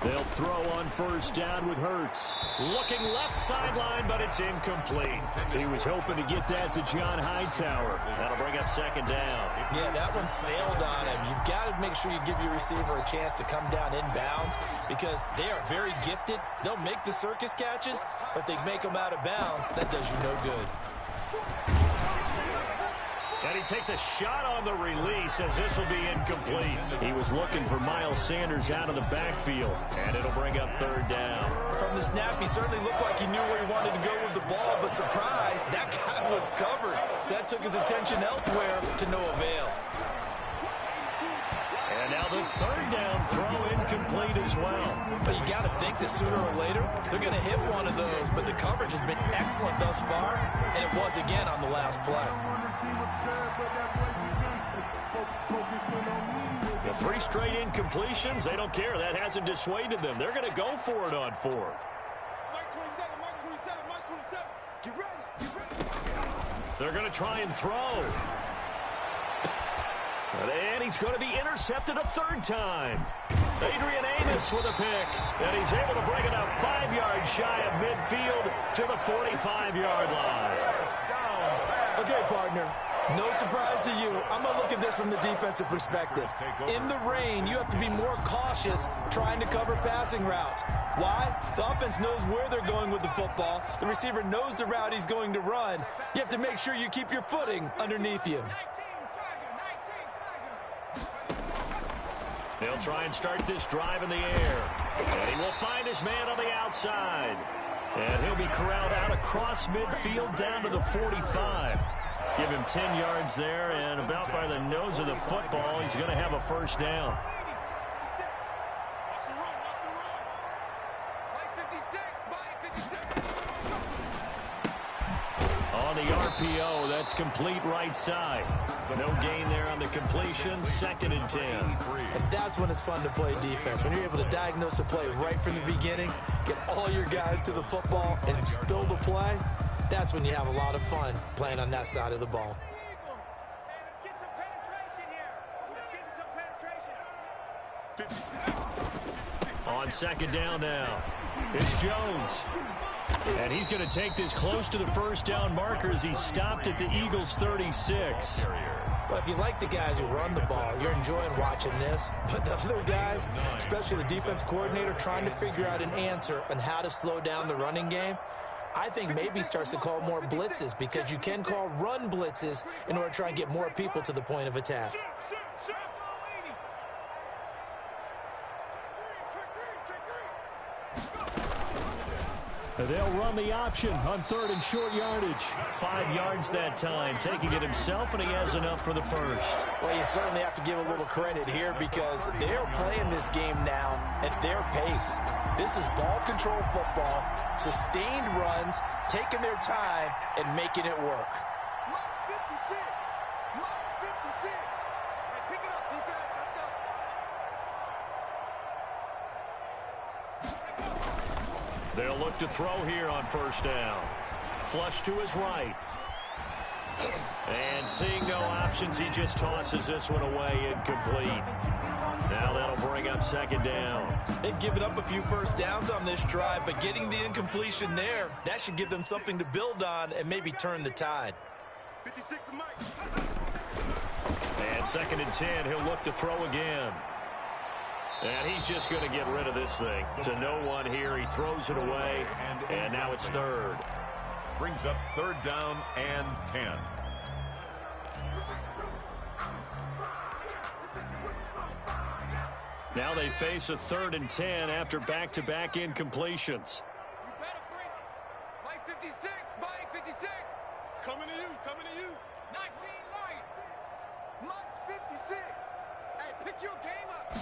They'll throw on 1st down with Hurts. Looking left sideline, but it's incomplete. He was hoping to get that to John Hightower. That'll bring up 2nd down. Yeah, that one sailed on him. You've got to make sure you give your receiver a chance to come down inbounds because they are very gifted. They'll make the circus catches, but they make them out of bounds. That does you no good. And he takes a shot on the release as this will be incomplete. He was looking for Miles Sanders out of the backfield, and it'll bring up 3rd down. From the snap, he certainly looked like he knew where he wanted to go with the ball, but surprise, that guy was covered. So that took his attention elsewhere to no avail. And now the 3rd down throw incomplete as well. But you got to think that sooner or later, they're going to hit one of those, but the coverage has been excellent thus far, and it was again on the last play. The 3 straight incompletions, they don't care. That hasn't dissuaded them. They're going to go for it on 4th. Mike 27, Mike 27, Mike 27. Get ready, get ready. They're going to try and throw. And he's going to be intercepted a 3rd time. Adrian Amos with a pick. And he's able to bring it out 5 yards shy of midfield to the 45-yard line. Okay, partner. No surprise to you. I'm going to look at this from the defensive perspective. In the rain, you have to be more cautious trying to cover passing routes. Why? The offense knows where they're going with the football. The receiver knows the route he's going to run. You have to make sure you keep your footing underneath you. They'll try and start this drive in the air. And he will find his man on the outside. And he'll be corralled out across midfield down to the 45. Give him 10 yards there, and about by the nose of the football, he's going to have a 1st down. On the RPO, that's complete right side. No gain there on the completion, 2nd and 10. And that's when it's fun to play defense. When you're able to diagnose a play right from the beginning, get all your guys to the football, and spill the play, that's when you have a lot of fun playing on that side of the ball. Let's get some penetration here. On 2nd down now, it's Jones. And he's going to take this close to the 1st down marker as he stopped at the Eagles' 36. Well, if you like the guys who run the ball, you're enjoying watching this. But the other guys, especially the defense coordinator, trying to figure out an answer on how to slow down the running game, I think maybe starts to call more blitzes because you can call run blitzes in order to try and get more people to the point of attack. They'll run the option on 3rd and short yardage. 5 yards that time, taking it himself, and he has enough for the first. Well, you certainly have to give a little credit here because they're playing this game now at their pace. This is ball control football, sustained runs, taking their time, and making it work. Mark 56. Mark 56. Hey, pick it up, defense. Let's go. They'll look to throw here on 1st down. Flush to his right. And seeing no options, he just tosses this one away, incomplete. Now that'll bring up 2nd down. They've given up a few first downs on this drive, but getting the incompletion there, that should give them something to build on and maybe turn the tide. 56 to Mike. And 2nd and 10, he'll look to throw again. And he's just going to get rid of this thing. To no one here, he throws it away, and now it's 3rd. Brings up 3rd down and 10. Now they face a 3rd and 10 after back-to-back incompletions. You better bring it. Mike 56. Mike 56. Coming to you. Coming to you. 19 Mike. Mike 56. Hey, pick your game up.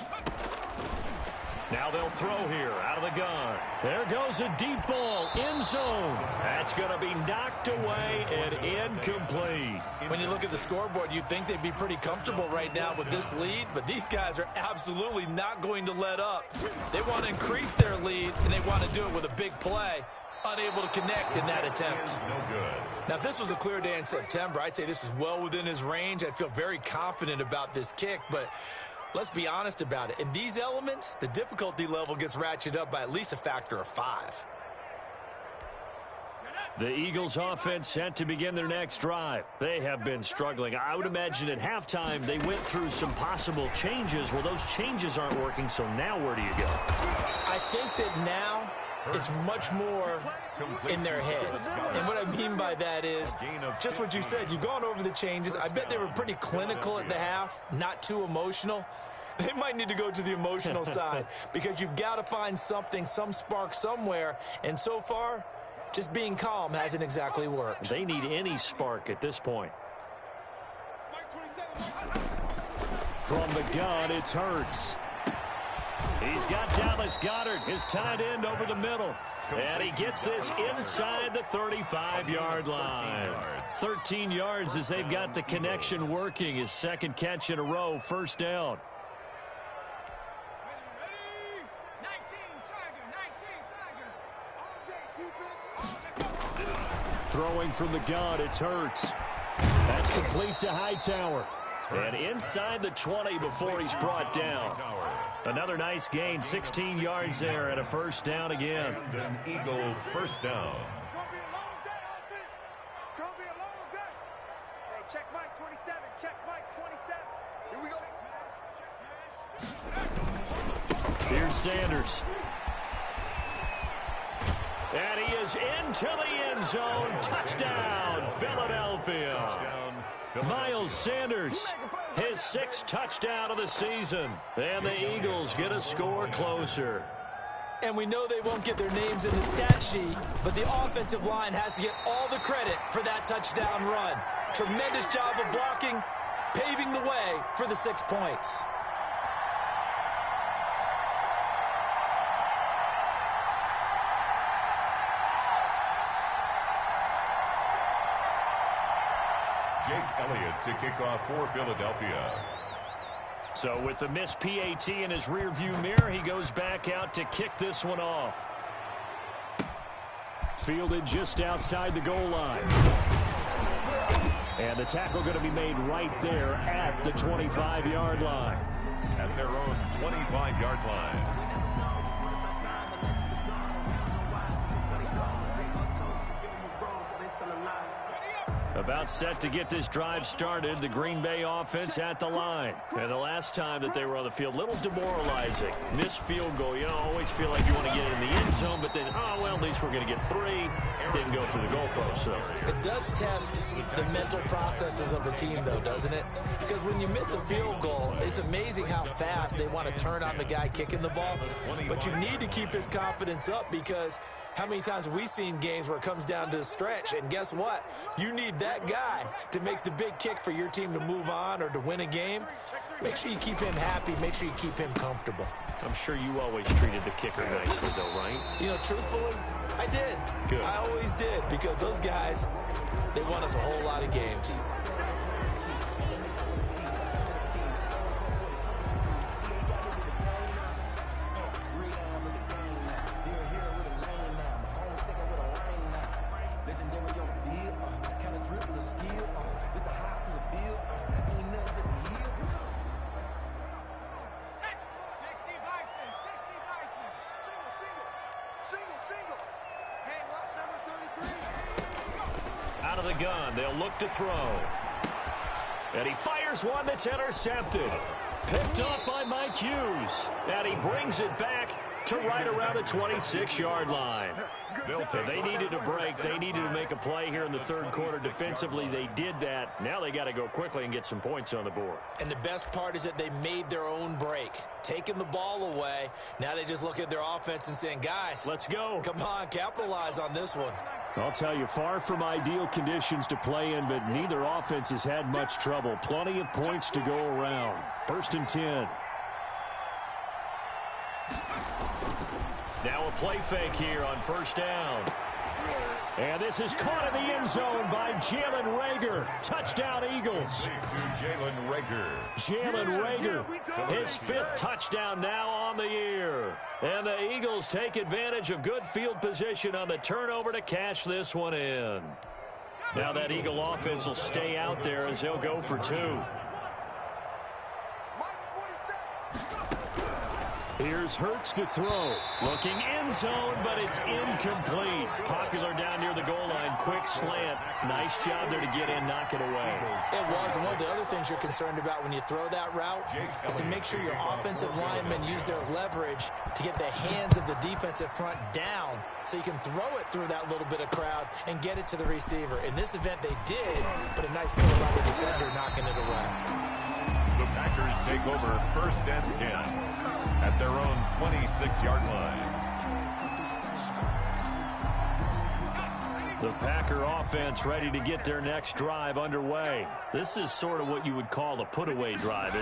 Now they'll throw here out of the gun. There goes a deep ball, end zone. That's going to be knocked away and incomplete. When you look at the scoreboard, you'd think they'd be pretty comfortable right now with this lead, but these guys are absolutely not going to let up. They want to increase their lead, and they want to do it with a big play. Unable to connect in that attempt. No good. Now, if this was a clear day in September, I'd say this is well within his range. I'd feel very confident about this kick, but let's be honest about it. In these elements, the difficulty level gets ratcheted up by at least a factor of 5. The Eagles offense set to begin their next drive. They have been struggling. I would imagine at halftime they went through some possible changes. Well, those changes aren't working, so now where do you go? I think that now it's much more in their head. And what I mean by that is just what you said. You've gone over the changes. I bet they were pretty clinical at the half, not too emotional. They might need to go to the emotional side because you've got to find something, some spark somewhere. And so far, just being calm hasn't exactly worked. They need any spark at this point. From the gun, it's Hurts. He's got Dallas Goedert, his tight end, over the middle. And he gets this inside the 35-yard line. 13 yards as they've got the connection working. His 2nd catch in a row, 1st down. Throwing from the gun, it's Hurts. That's complete to Hightower. And inside the 20 before he's brought down. Another nice gain, 16 yards there and a 1st down again. And an Eagle 1st down. It's going to be a long day, offense. It's going to be a long day. Hey, check Mike 27. Check Mike 27. Here we go. Here's Sanders. And he is into the end zone. Touchdown, Philadelphia. Miles Sanders, his 6th touchdown of the season. And the Eagles get a score closer. And we know they won't get their names in the stat sheet, but the offensive line has to get all the credit for that touchdown run. Tremendous job of blocking, paving the way for the 6 points. Jake Elliott to kick off for Philadelphia. So with the missed PAT in his rearview mirror, he goes back out to kick this one off. Fielded just outside the goal line. And the tackle going to be made right there at the 25-yard line. At their own 25-yard line. About set to get this drive started, the Green Bay offense at the line. And the last time that they were on the field, a little demoralizing. Missed field goal. You always feel like you want to get in the end zone, but then, oh, well, at least we're going to get 3. Didn't go through the goalpost, so. It does test the mental processes of the team, though, doesn't it? Because when you miss a field goal, it's amazing how fast they want to turn on the guy kicking the ball. But you need to keep his confidence up because How many times have we seen games where it comes down to the stretch? And guess what? You need that guy to make the big kick for your team to move on or to win a game. Make sure you keep him happy. Make sure you keep him comfortable. I'm sure you always treated the kicker nicely, though, right? You know, truthfully, I did. Good. I always did, because those guys, they won us a whole lot of games. Out of the gun, they'll look to throw. And he fires one that's intercepted. Picked off by Mike Hughes. And he brings it back to right around the 26-yard line. They needed a break. They needed to make a play here in the third quarter. Defensively, they did that. Now they got to go quickly and get some points on the board. And the best part is that they made their own break, taking the ball away. Now they just look at their offense and saying, guys, let's go. Come on, capitalize on this one. I'll tell you, far from ideal conditions to play in, but neither offense has had much trouble. Plenty of points to go around. 1st and 10. Now a play fake here on 1st down. And this is caught in the end zone by Jalen Reagor. Touchdown, Eagles. Jalen Reagor, his 5th touchdown now on the year. And the Eagles take advantage of good field position on the turnover to cash this one in. Now that Eagle offense will stay out there as they'll go for 2. Here's Hurts to throw. Looking end zone, but it's incomplete. Popular down near the goal line. Quick slant. Nice job there to get in, knock it away. It was. And one of the other things you're concerned about when you throw that route is to make sure your offensive linemen use their leverage to get the hands of the defensive front down so you can throw it through that little bit of crowd and get it to the receiver. In this event, they did, but a nice pull by the defender knocking it away. The Packers take over 1st and 10. At their own 26-yard line. The Packer offense ready to get their next drive underway. This is sort of what you would call a put-away drive.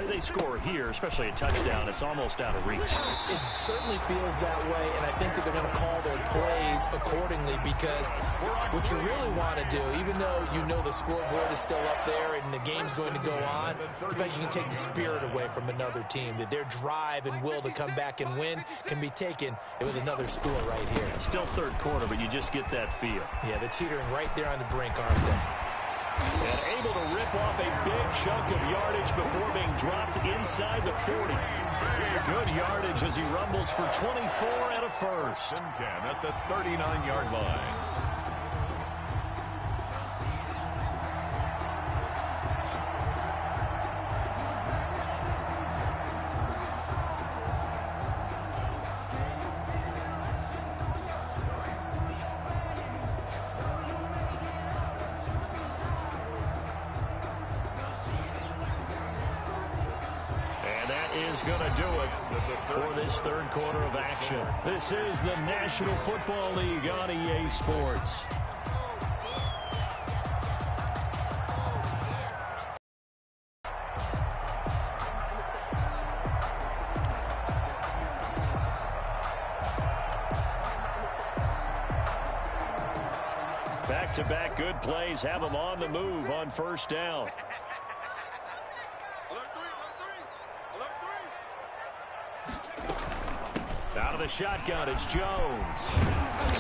They score here, especially a touchdown, it's almost out of reach. It certainly feels that way, and I think that they're going to call their plays accordingly, because what you really want to do, even though you know the scoreboard is still up there and the game's going to go on, in fact, you can take the spirit away from another team, that their drive and will to come back and win can be taken with another score right here. Still third quarter, but you just get that feel. Yeah, they're teetering right there on the brink, aren't they? And able to rip off a big chunk of yardage before being dropped inside the 40. Good yardage as he rumbles for 24 and a 1st. And 10 at the 39-yard line. Is going to do it for this third quarter of action. This is the National Football League on EA Sports. Back-to-back good plays have them on the move on 1st down. Out of the shotgun, it's Jones.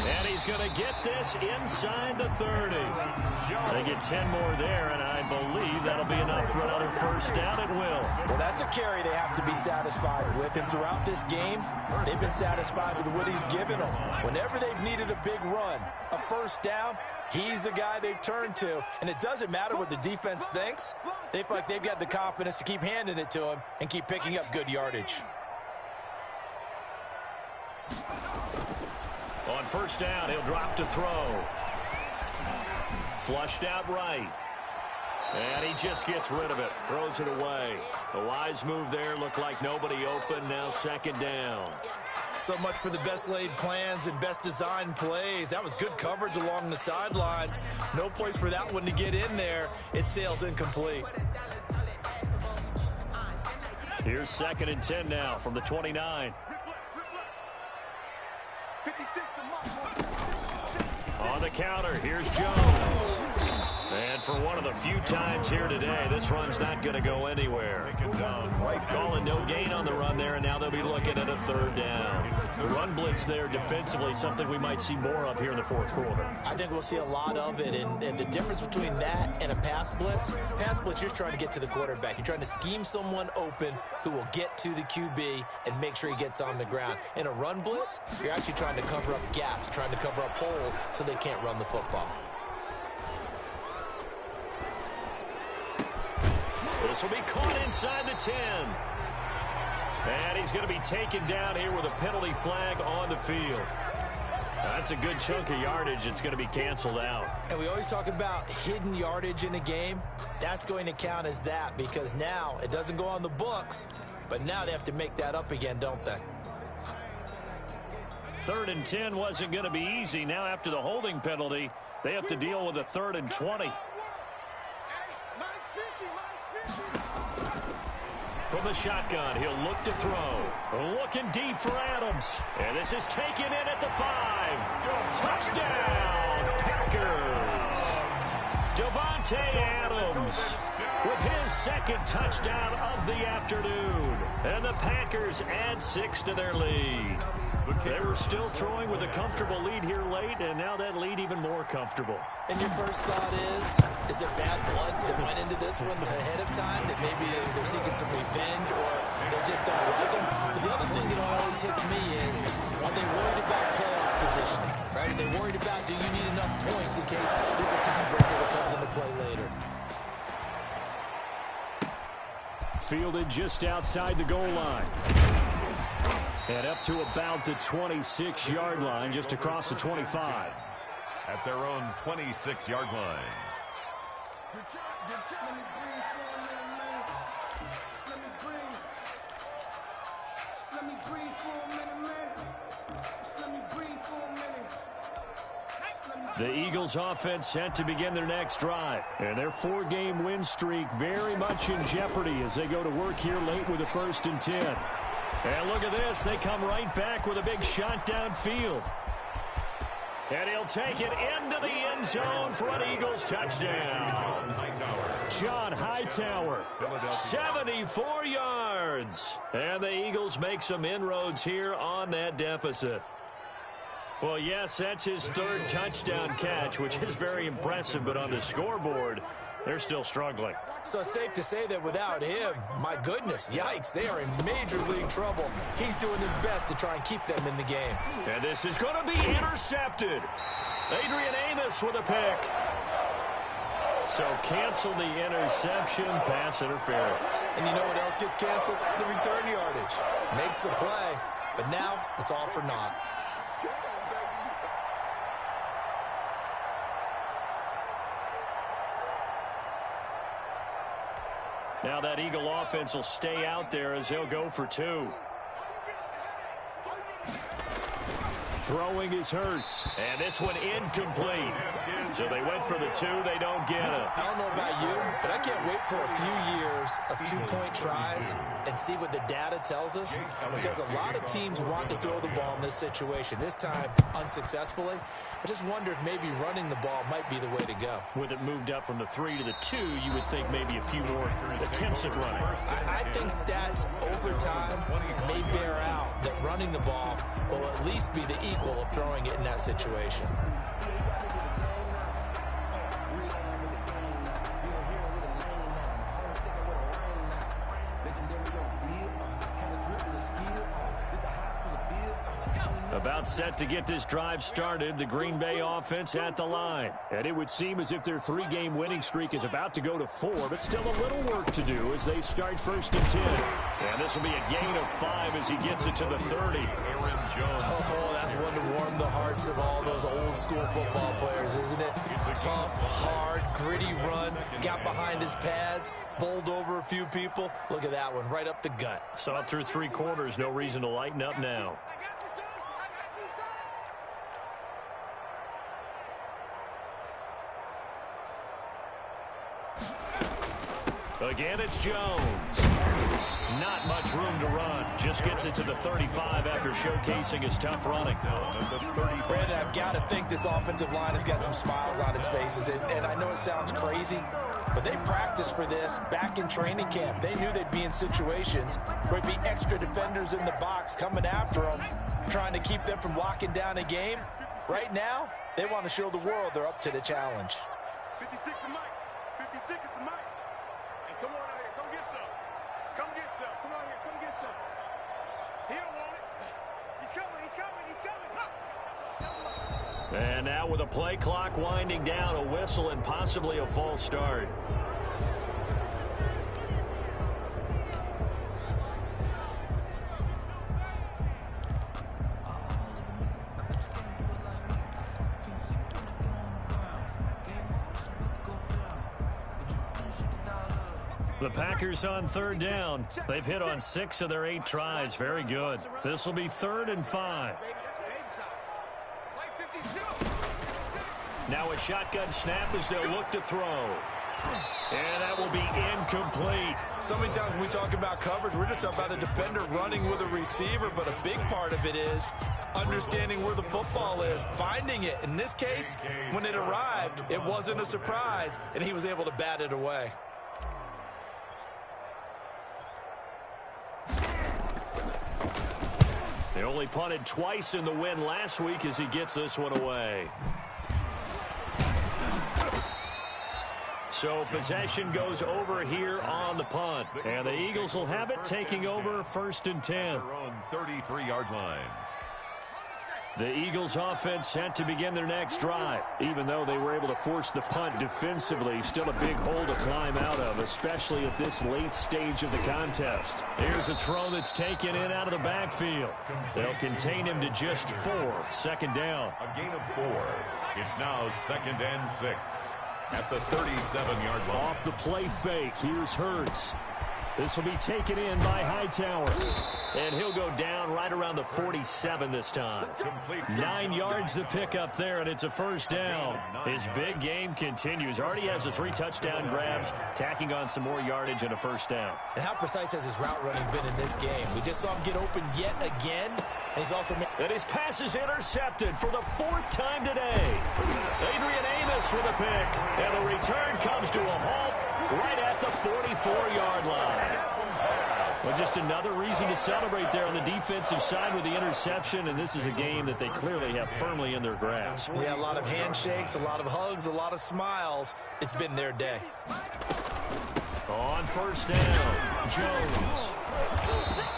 And he's going to get this inside the 30. They get 10 more there, and I believe that'll be enough for another 1st down. It will. Well, that's a carry they have to be satisfied with. And throughout this game, they've been satisfied with what he's given them. Whenever they've needed a big run, a 1st down, he's the guy they've turned to. And it doesn't matter what the defense thinks. They feel like they've got the confidence to keep handing it to him and keep picking up good yardage. On 1st down, he'll drop to throw. Flushed out right. And he just gets rid of it. Throws it away. A wise move there. Looked like nobody open. Now 2nd down. So much for the best laid plans and best designed plays. That was good coverage along the sidelines. No place for that one to get in there. It sails incomplete. Here's 2nd and 10 now from the 29. On the counter, here's Jones. And for one of the few times here today, this run's not going to go anywhere. Calling no gain on the run there, and now they'll be looking at a 3rd down. The run blitz there defensively, something we might see more of here in the 4th quarter. I think we'll see a lot of it, and the difference between that and a pass blitz, you're just trying to get to the quarterback. You're trying to scheme someone open who will get to the QB and make sure he gets on the ground. In a run blitz, you're actually trying to cover up gaps, trying to cover up holes so they can't run the football. This will be caught inside the 10. And he's going to be taken down here with a penalty flag on the field. That's a good chunk of yardage. It's going to be canceled out. And we always talk about hidden yardage in a game. That's going to count as that because now it doesn't go on the books, but now they have to make that up again, don't they? 3rd and 10 wasn't going to be easy. Now after the holding penalty, they have to deal with a 3rd and 20. From the shotgun, he'll look to throw. Looking deep for Adams. And this is taken in at the 5. Touchdown, Packers. Davante Adams with his 2nd touchdown of the afternoon. And the Packers add 6 to their lead. They were still throwing with a comfortable lead here late, and now that lead even more comfortable. And your first thought is there bad blood that went into this one ahead of time, that maybe they're seeking some revenge or they just don't like them? But the other thing that always hits me is, are they worried about playoff positioning? Right? Are they worried about, do you need enough points in case there's a tiebreaker that comes into play later? Fielded just outside the goal line. And up to about the 26-yard line, just across the 25. At their own 26-yard line. The Eagles offense set to begin their next drive. And their 4-game win streak very much in jeopardy as they go to work here late with a 1st and 10. And look at this. They come right back with a big shot downfield. And he'll take it into the end zone for an Eagles touchdown. John Hightower, 74 yards. And the Eagles make some inroads here on that deficit. Well, yes, that's his 3rd touchdown catch, which is very impressive. But on the scoreboard, they're still struggling. So safe to say that without him, my goodness, yikes, they are in major league trouble. He's doing his best to try and keep them in the game. And this is going to be intercepted. Adrian Amos with a pick. So cancel the interception, pass interference. And you know what else gets canceled? The return yardage. Makes the play, but now it's all for naught. Now that Eagle offense will stay out there as he'll go for 2. Throwing is Hurts. And this one incomplete. So they went for the 2. They don't get it. I don't know about you, but I can't wait for a few years of 2-point tries and see what the data tells us. Because a lot of teams want to throw the ball in this situation. This time, unsuccessfully. I just wonder if maybe running the ball might be the way to go. With it moved up from the 3 to the 2, you would think maybe a few more attempts at running. I think stats over time may bear out that running the ball will at least be the equal of throwing it in that situation. About set to get this drive started, the Green Bay offense at the line. And it would seem as if their 3-game winning streak is about to go to 4, but still a little work to do as they start 1st and 10. And this will be a gain of 5 as he gets it to the 30. Oh, that's one to warm the hearts of all those old school football players, isn't it? Tough, hard, gritty run, got behind his pads, bowled over a few people. Look at that one, right up the gut. Saw it through 3 quarters, no reason to lighten up now. Again, it's Jones. Not much room to run. Just gets it to the 35 after showcasing his tough running. Brandon, I've got to think this offensive line has got some smiles on its faces. And I know it sounds crazy, but they practiced for this back in training camp. They knew they'd be in situations where there'd be extra defenders in the box coming after them, trying to keep them from locking down a game. Right now, they want to show the world they're up to the challenge. 56 is Mike. 56 is the Mike. And come on out here. Come get some. Come get some. Come out here. Come get some. He don't want it. He's coming. He's coming. He's coming. Huh. And now with a play clock winding down, a whistle and possibly a false start. The Packers on third down. They've hit on 6 of their 8 tries. Very good. This will be 3rd and 5. Now a shotgun snap as they'll look to throw. And that will be incomplete. So many times when we talk about coverage, we're just about a defender running with a receiver, but a big part of it is understanding where the football is, finding it. In this case, when it arrived, it wasn't a surprise, and he was able to bat it away. They only punted twice in the win last week as he gets this one away. So possession goes over here on the punt. And the Eagles will have it, taking over 1st and 10. Their own 33-yard line. The Eagles offense set to begin their next drive. Even though they were able to force the punt defensively, still a big hole to climb out of, especially at this late stage of the contest. Here's a throw that's taken in out of the backfield. They'll contain him to just 4. 2nd down. A gain of 4. It's now 2nd and 6 at the 37-yard line. Off the play fake, here's Hurts. This will be taken in by Hightower. And he'll go down right around the 47 this time. 9 yards to pick up there, and it's a 1st down. His big game continues. Already has the 3 touchdown grabs, tacking on some more yardage and a 1st down. And how precise has his route running been in this game? We just saw him get open yet again. And he's also... And his pass is intercepted for the 4th time today. Adrian Amos with a pick. And the return comes to a halt right at the 44-yard line. Well, just another reason to celebrate there on the defensive side with the interception, and this is a game that they clearly have firmly in their grasp. Yeah, a lot of handshakes, a lot of hugs, a lot of smiles. It's been their day. On 1st down, Jones.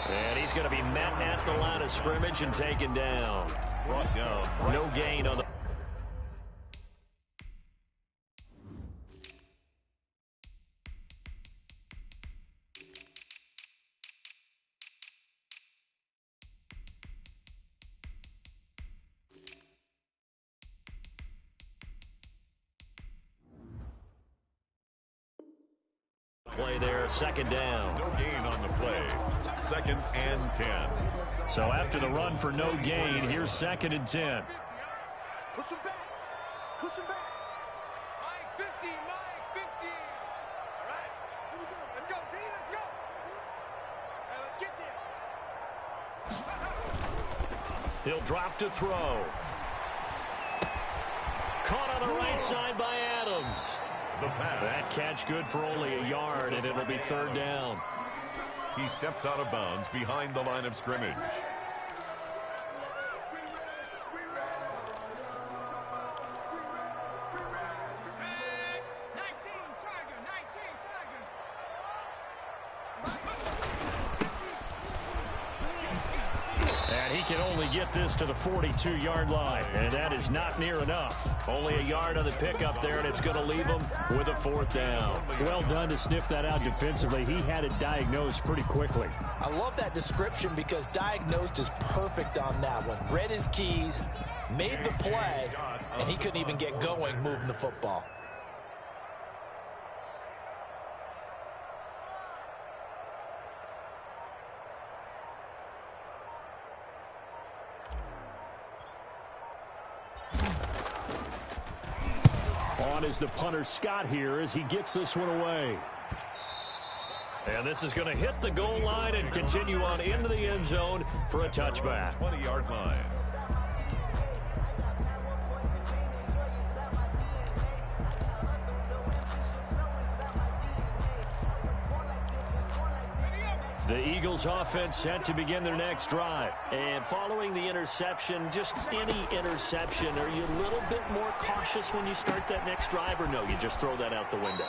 And he's going to be met at the line of scrimmage and taken down. Brought down. No gain on the... Play there, 2nd down. No gain on the play. 2nd and 10. So after the run for no gain, here's 2nd and 10. Push him back. Push him back. Mike 50. Mike 50. All right. Here we go. Let's go, D. Let's go. All right, let's get there. He'll drop to throw. Caught on the right side by Adams. That catch good for only a yard, and it'll be 3rd down. He steps out of bounds behind the line of scrimmage. And he can only get this to the 42-yard line, and that is not near enough. Only a yard on the pickup there, and it's going to leave him with a 4th down. Well done to sniff that out defensively. He had it diagnosed pretty quickly. I love that description because diagnosed is perfect on that one. Read his keys, made the play, and he couldn't even get going moving the football. On is the punter Scott here as he gets this one away. And this is going to hit the goal line and continue on into the end zone for a touchback. 20-yard line. The Eagles offense set to begin their next drive. And following the interception, just any interception, are you a little bit more cautious when you start that next drive, or no, you just throw that out the window?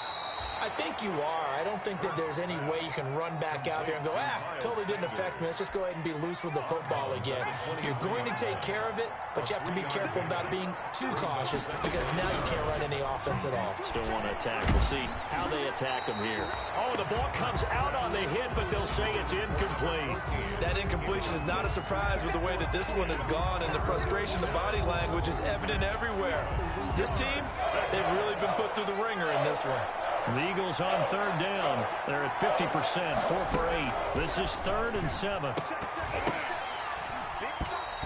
I think you are. I don't think that there's any way you can run back out there and go, totally didn't affect me. Let's just go ahead and be loose with the football again. You're going to take care of it, but you have to be careful about being too cautious because now you can't run any offense at all. Still want to attack. We'll see how they attack them here. Oh, the ball comes out on the hit, but they'll say it's incomplete. That incompletion is not a surprise with the way that this one has gone, and the frustration, the body language is evident everywhere. This team, they've really been put through the ringer in this one. The Eagles on third down. They're at 50%, 4 for 8. This is 3rd and 7.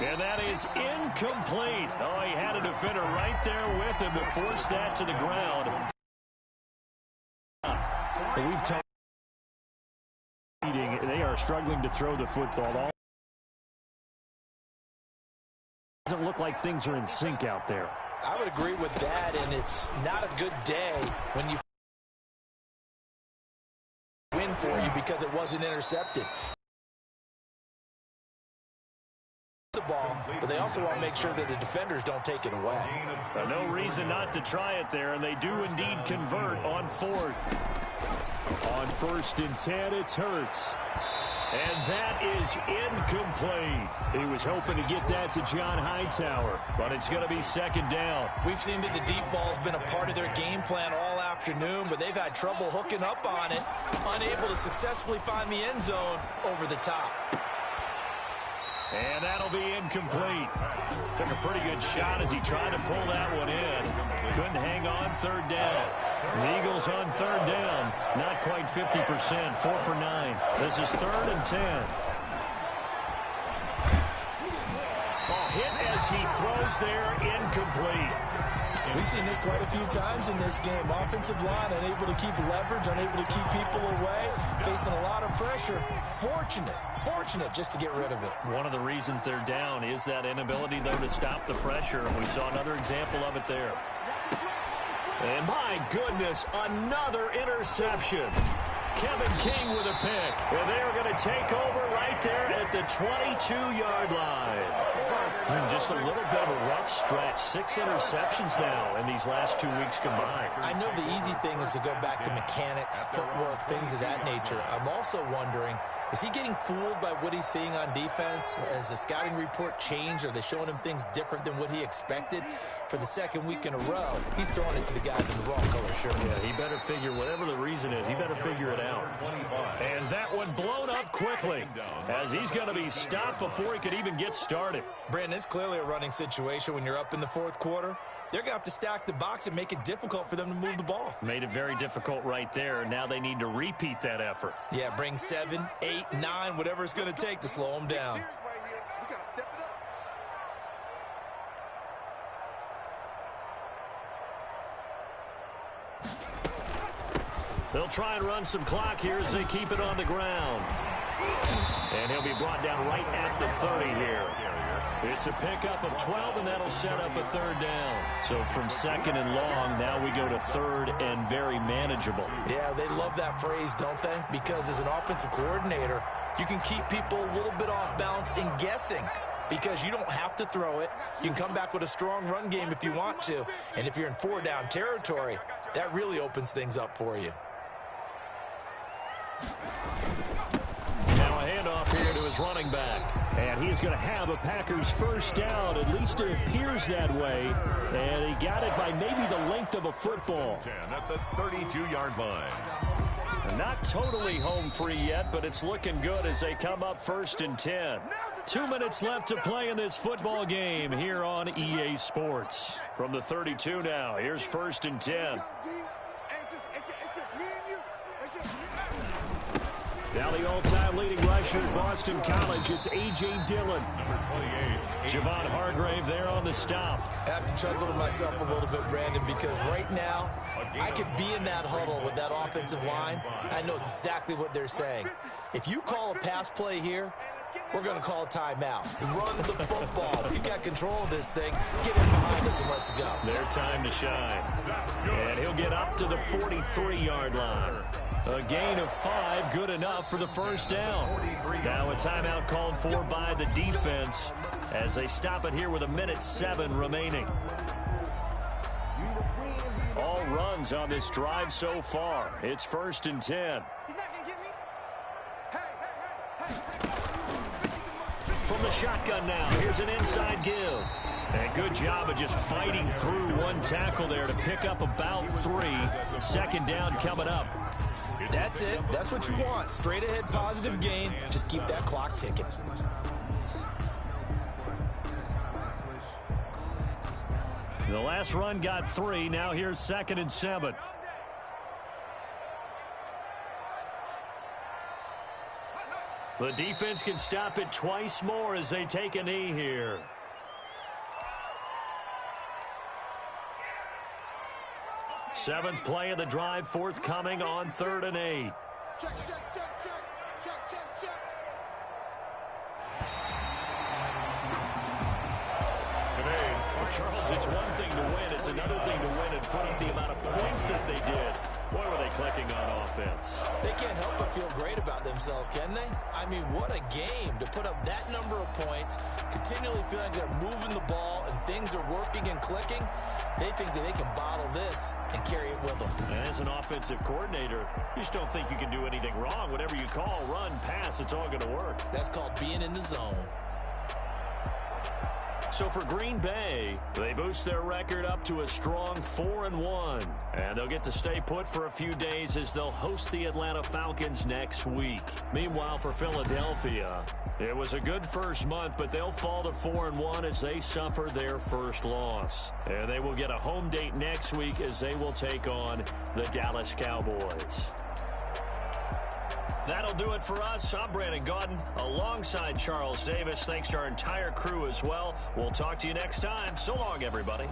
And that is incomplete. Oh, he had a defender right there with him to force that to the ground. We've talked they are struggling to throw the football. It doesn't look like things are in sync out there. I would agree with that, and it's not a good day when you win for you because it wasn't intercepted. The ball, but they also want to make sure that the defenders don't take it away. No reason not to try it there, and they do indeed convert on 4th. On 1st and 10, it's Hurts. And that is incomplete. He was hoping to get that to John Hightower, but it's going to be 2nd down. We've seen that the deep ball's been a part of their game plan all afternoon, but they've had trouble hooking up on it, unable to successfully find the end zone over the top. And that'll be incomplete. Took a pretty good shot as he tried to pull that one in. Couldn't hang on 3rd down. The Eagles on 3rd down. Not quite 50%, 4 for 9. This is 3rd and 10. Ball hit as he throws there, incomplete. We've seen this quite a few times in this game. Offensive line unable to keep leverage, unable to keep people away, facing a lot of pressure. Fortunate just to get rid of it. One of the reasons they're down is that inability, though, to stop the pressure, and we saw another example of it there. And my goodness, another interception. Kevin King with a pick. And they are going to take over right there at the 22-yard line. And just a little bit of a rough stretch. 6 interceptions now in these last 2 weeks combined. I know the easy thing is to go back to mechanics, footwork, things of that nature. I'm also wondering, is he getting fooled by what he's seeing on defense? Has the scouting report changed? Are they showing him things different than what he expected? For the 2nd week in a row, he's throwing it to the guys in the wrong color shirt. Yeah, he better figure, whatever the reason is, he better figure it out. And that one blown up quickly as he's going to be stopped before he could even get started. Brandon, it's clearly a running situation when you're up in the 4th quarter. They're going to have to stack the box and make it difficult for them to move the ball. Made it very difficult right there. Now they need to repeat that effort. Yeah, bring 7, 8, 9, whatever it's going to take to slow them down. They'll try and run some clock here as they keep it on the ground. And he'll be brought down right at the 30 here. It's a pickup of 12, and that'll set up a 3rd down. So from 2nd and long, now we go to 3rd and very manageable. Yeah, they love that phrase, don't they? Because as an offensive coordinator, you can keep people a little bit off balance and guessing. Because you don't have to throw it. You can come back with a strong run game if you want to. And if you're in 4-down territory, that really opens things up for you. Now a handoff here to his running back. And he's going to have a Packers 1st down. At least it appears that way. And he got it by maybe the length of a football. 10 at the 32-yard line. Not totally home free yet, but it's looking good as they come up 1st and 10. 2 minutes left to play in this football game here on EA Sports. From the 32 now, here's 1st and 10. Now the all-time leading rusher at Boston College, it's A.J. Dillon. Number 28. Javon Hargrave there on the stop. I have to chuckle to myself a little bit, Brandon, because right now I could be in that huddle with that offensive line. I know exactly what they're saying. If you call a pass play here, we're going to call a timeout. Run the football. You got control of this thing. Get in behind us and let's go. Their time to shine. And he'll get up to the 43-yard line. A gain of 5, good enough for the first down. Now a timeout called for by the defense as they stop it here with 1:07 remaining. All runs on this drive so far. It's 1st and 10. He's not going to get me. Hey. From the shotgun now, here's an inside give. And good job of just fighting through one tackle there to pick up about 3. 2nd down coming up. That's it. That's what you want. Straight ahead positive gain. Just keep that clock ticking. The last run got 3. Now here's 2nd and 7. The defense can stop it twice more as they take a knee here. Seventh play of the drive forthcoming on 3rd and 8. Check. Charles, it's one thing to win. It's another thing to win and put up the amount of points that they did. Boy, were they clicking on offense. They can't help but feel great about themselves, can they? I mean, what a game to put up that number of points, continually feeling they're moving the ball and things are working and clicking. They think that they can bottle this and carry it with them. As an offensive coordinator, you just don't think you can do anything wrong. Whatever you call, run, pass, it's all going to work. That's called being in the zone. So for Green Bay, they boost their record up to a strong 4-1. And they'll get to stay put for a few days as they'll host the Atlanta Falcons next week. Meanwhile, for Philadelphia, it was a good first month, but they'll fall to 4-1 as they suffer their first loss. And they will get a home date next week as they will take on the Dallas Cowboys. That'll do it for us. I'm Brandon Gaudin alongside Charles Davis. Thanks to our entire crew as well. We'll talk to you next time. So long, everybody.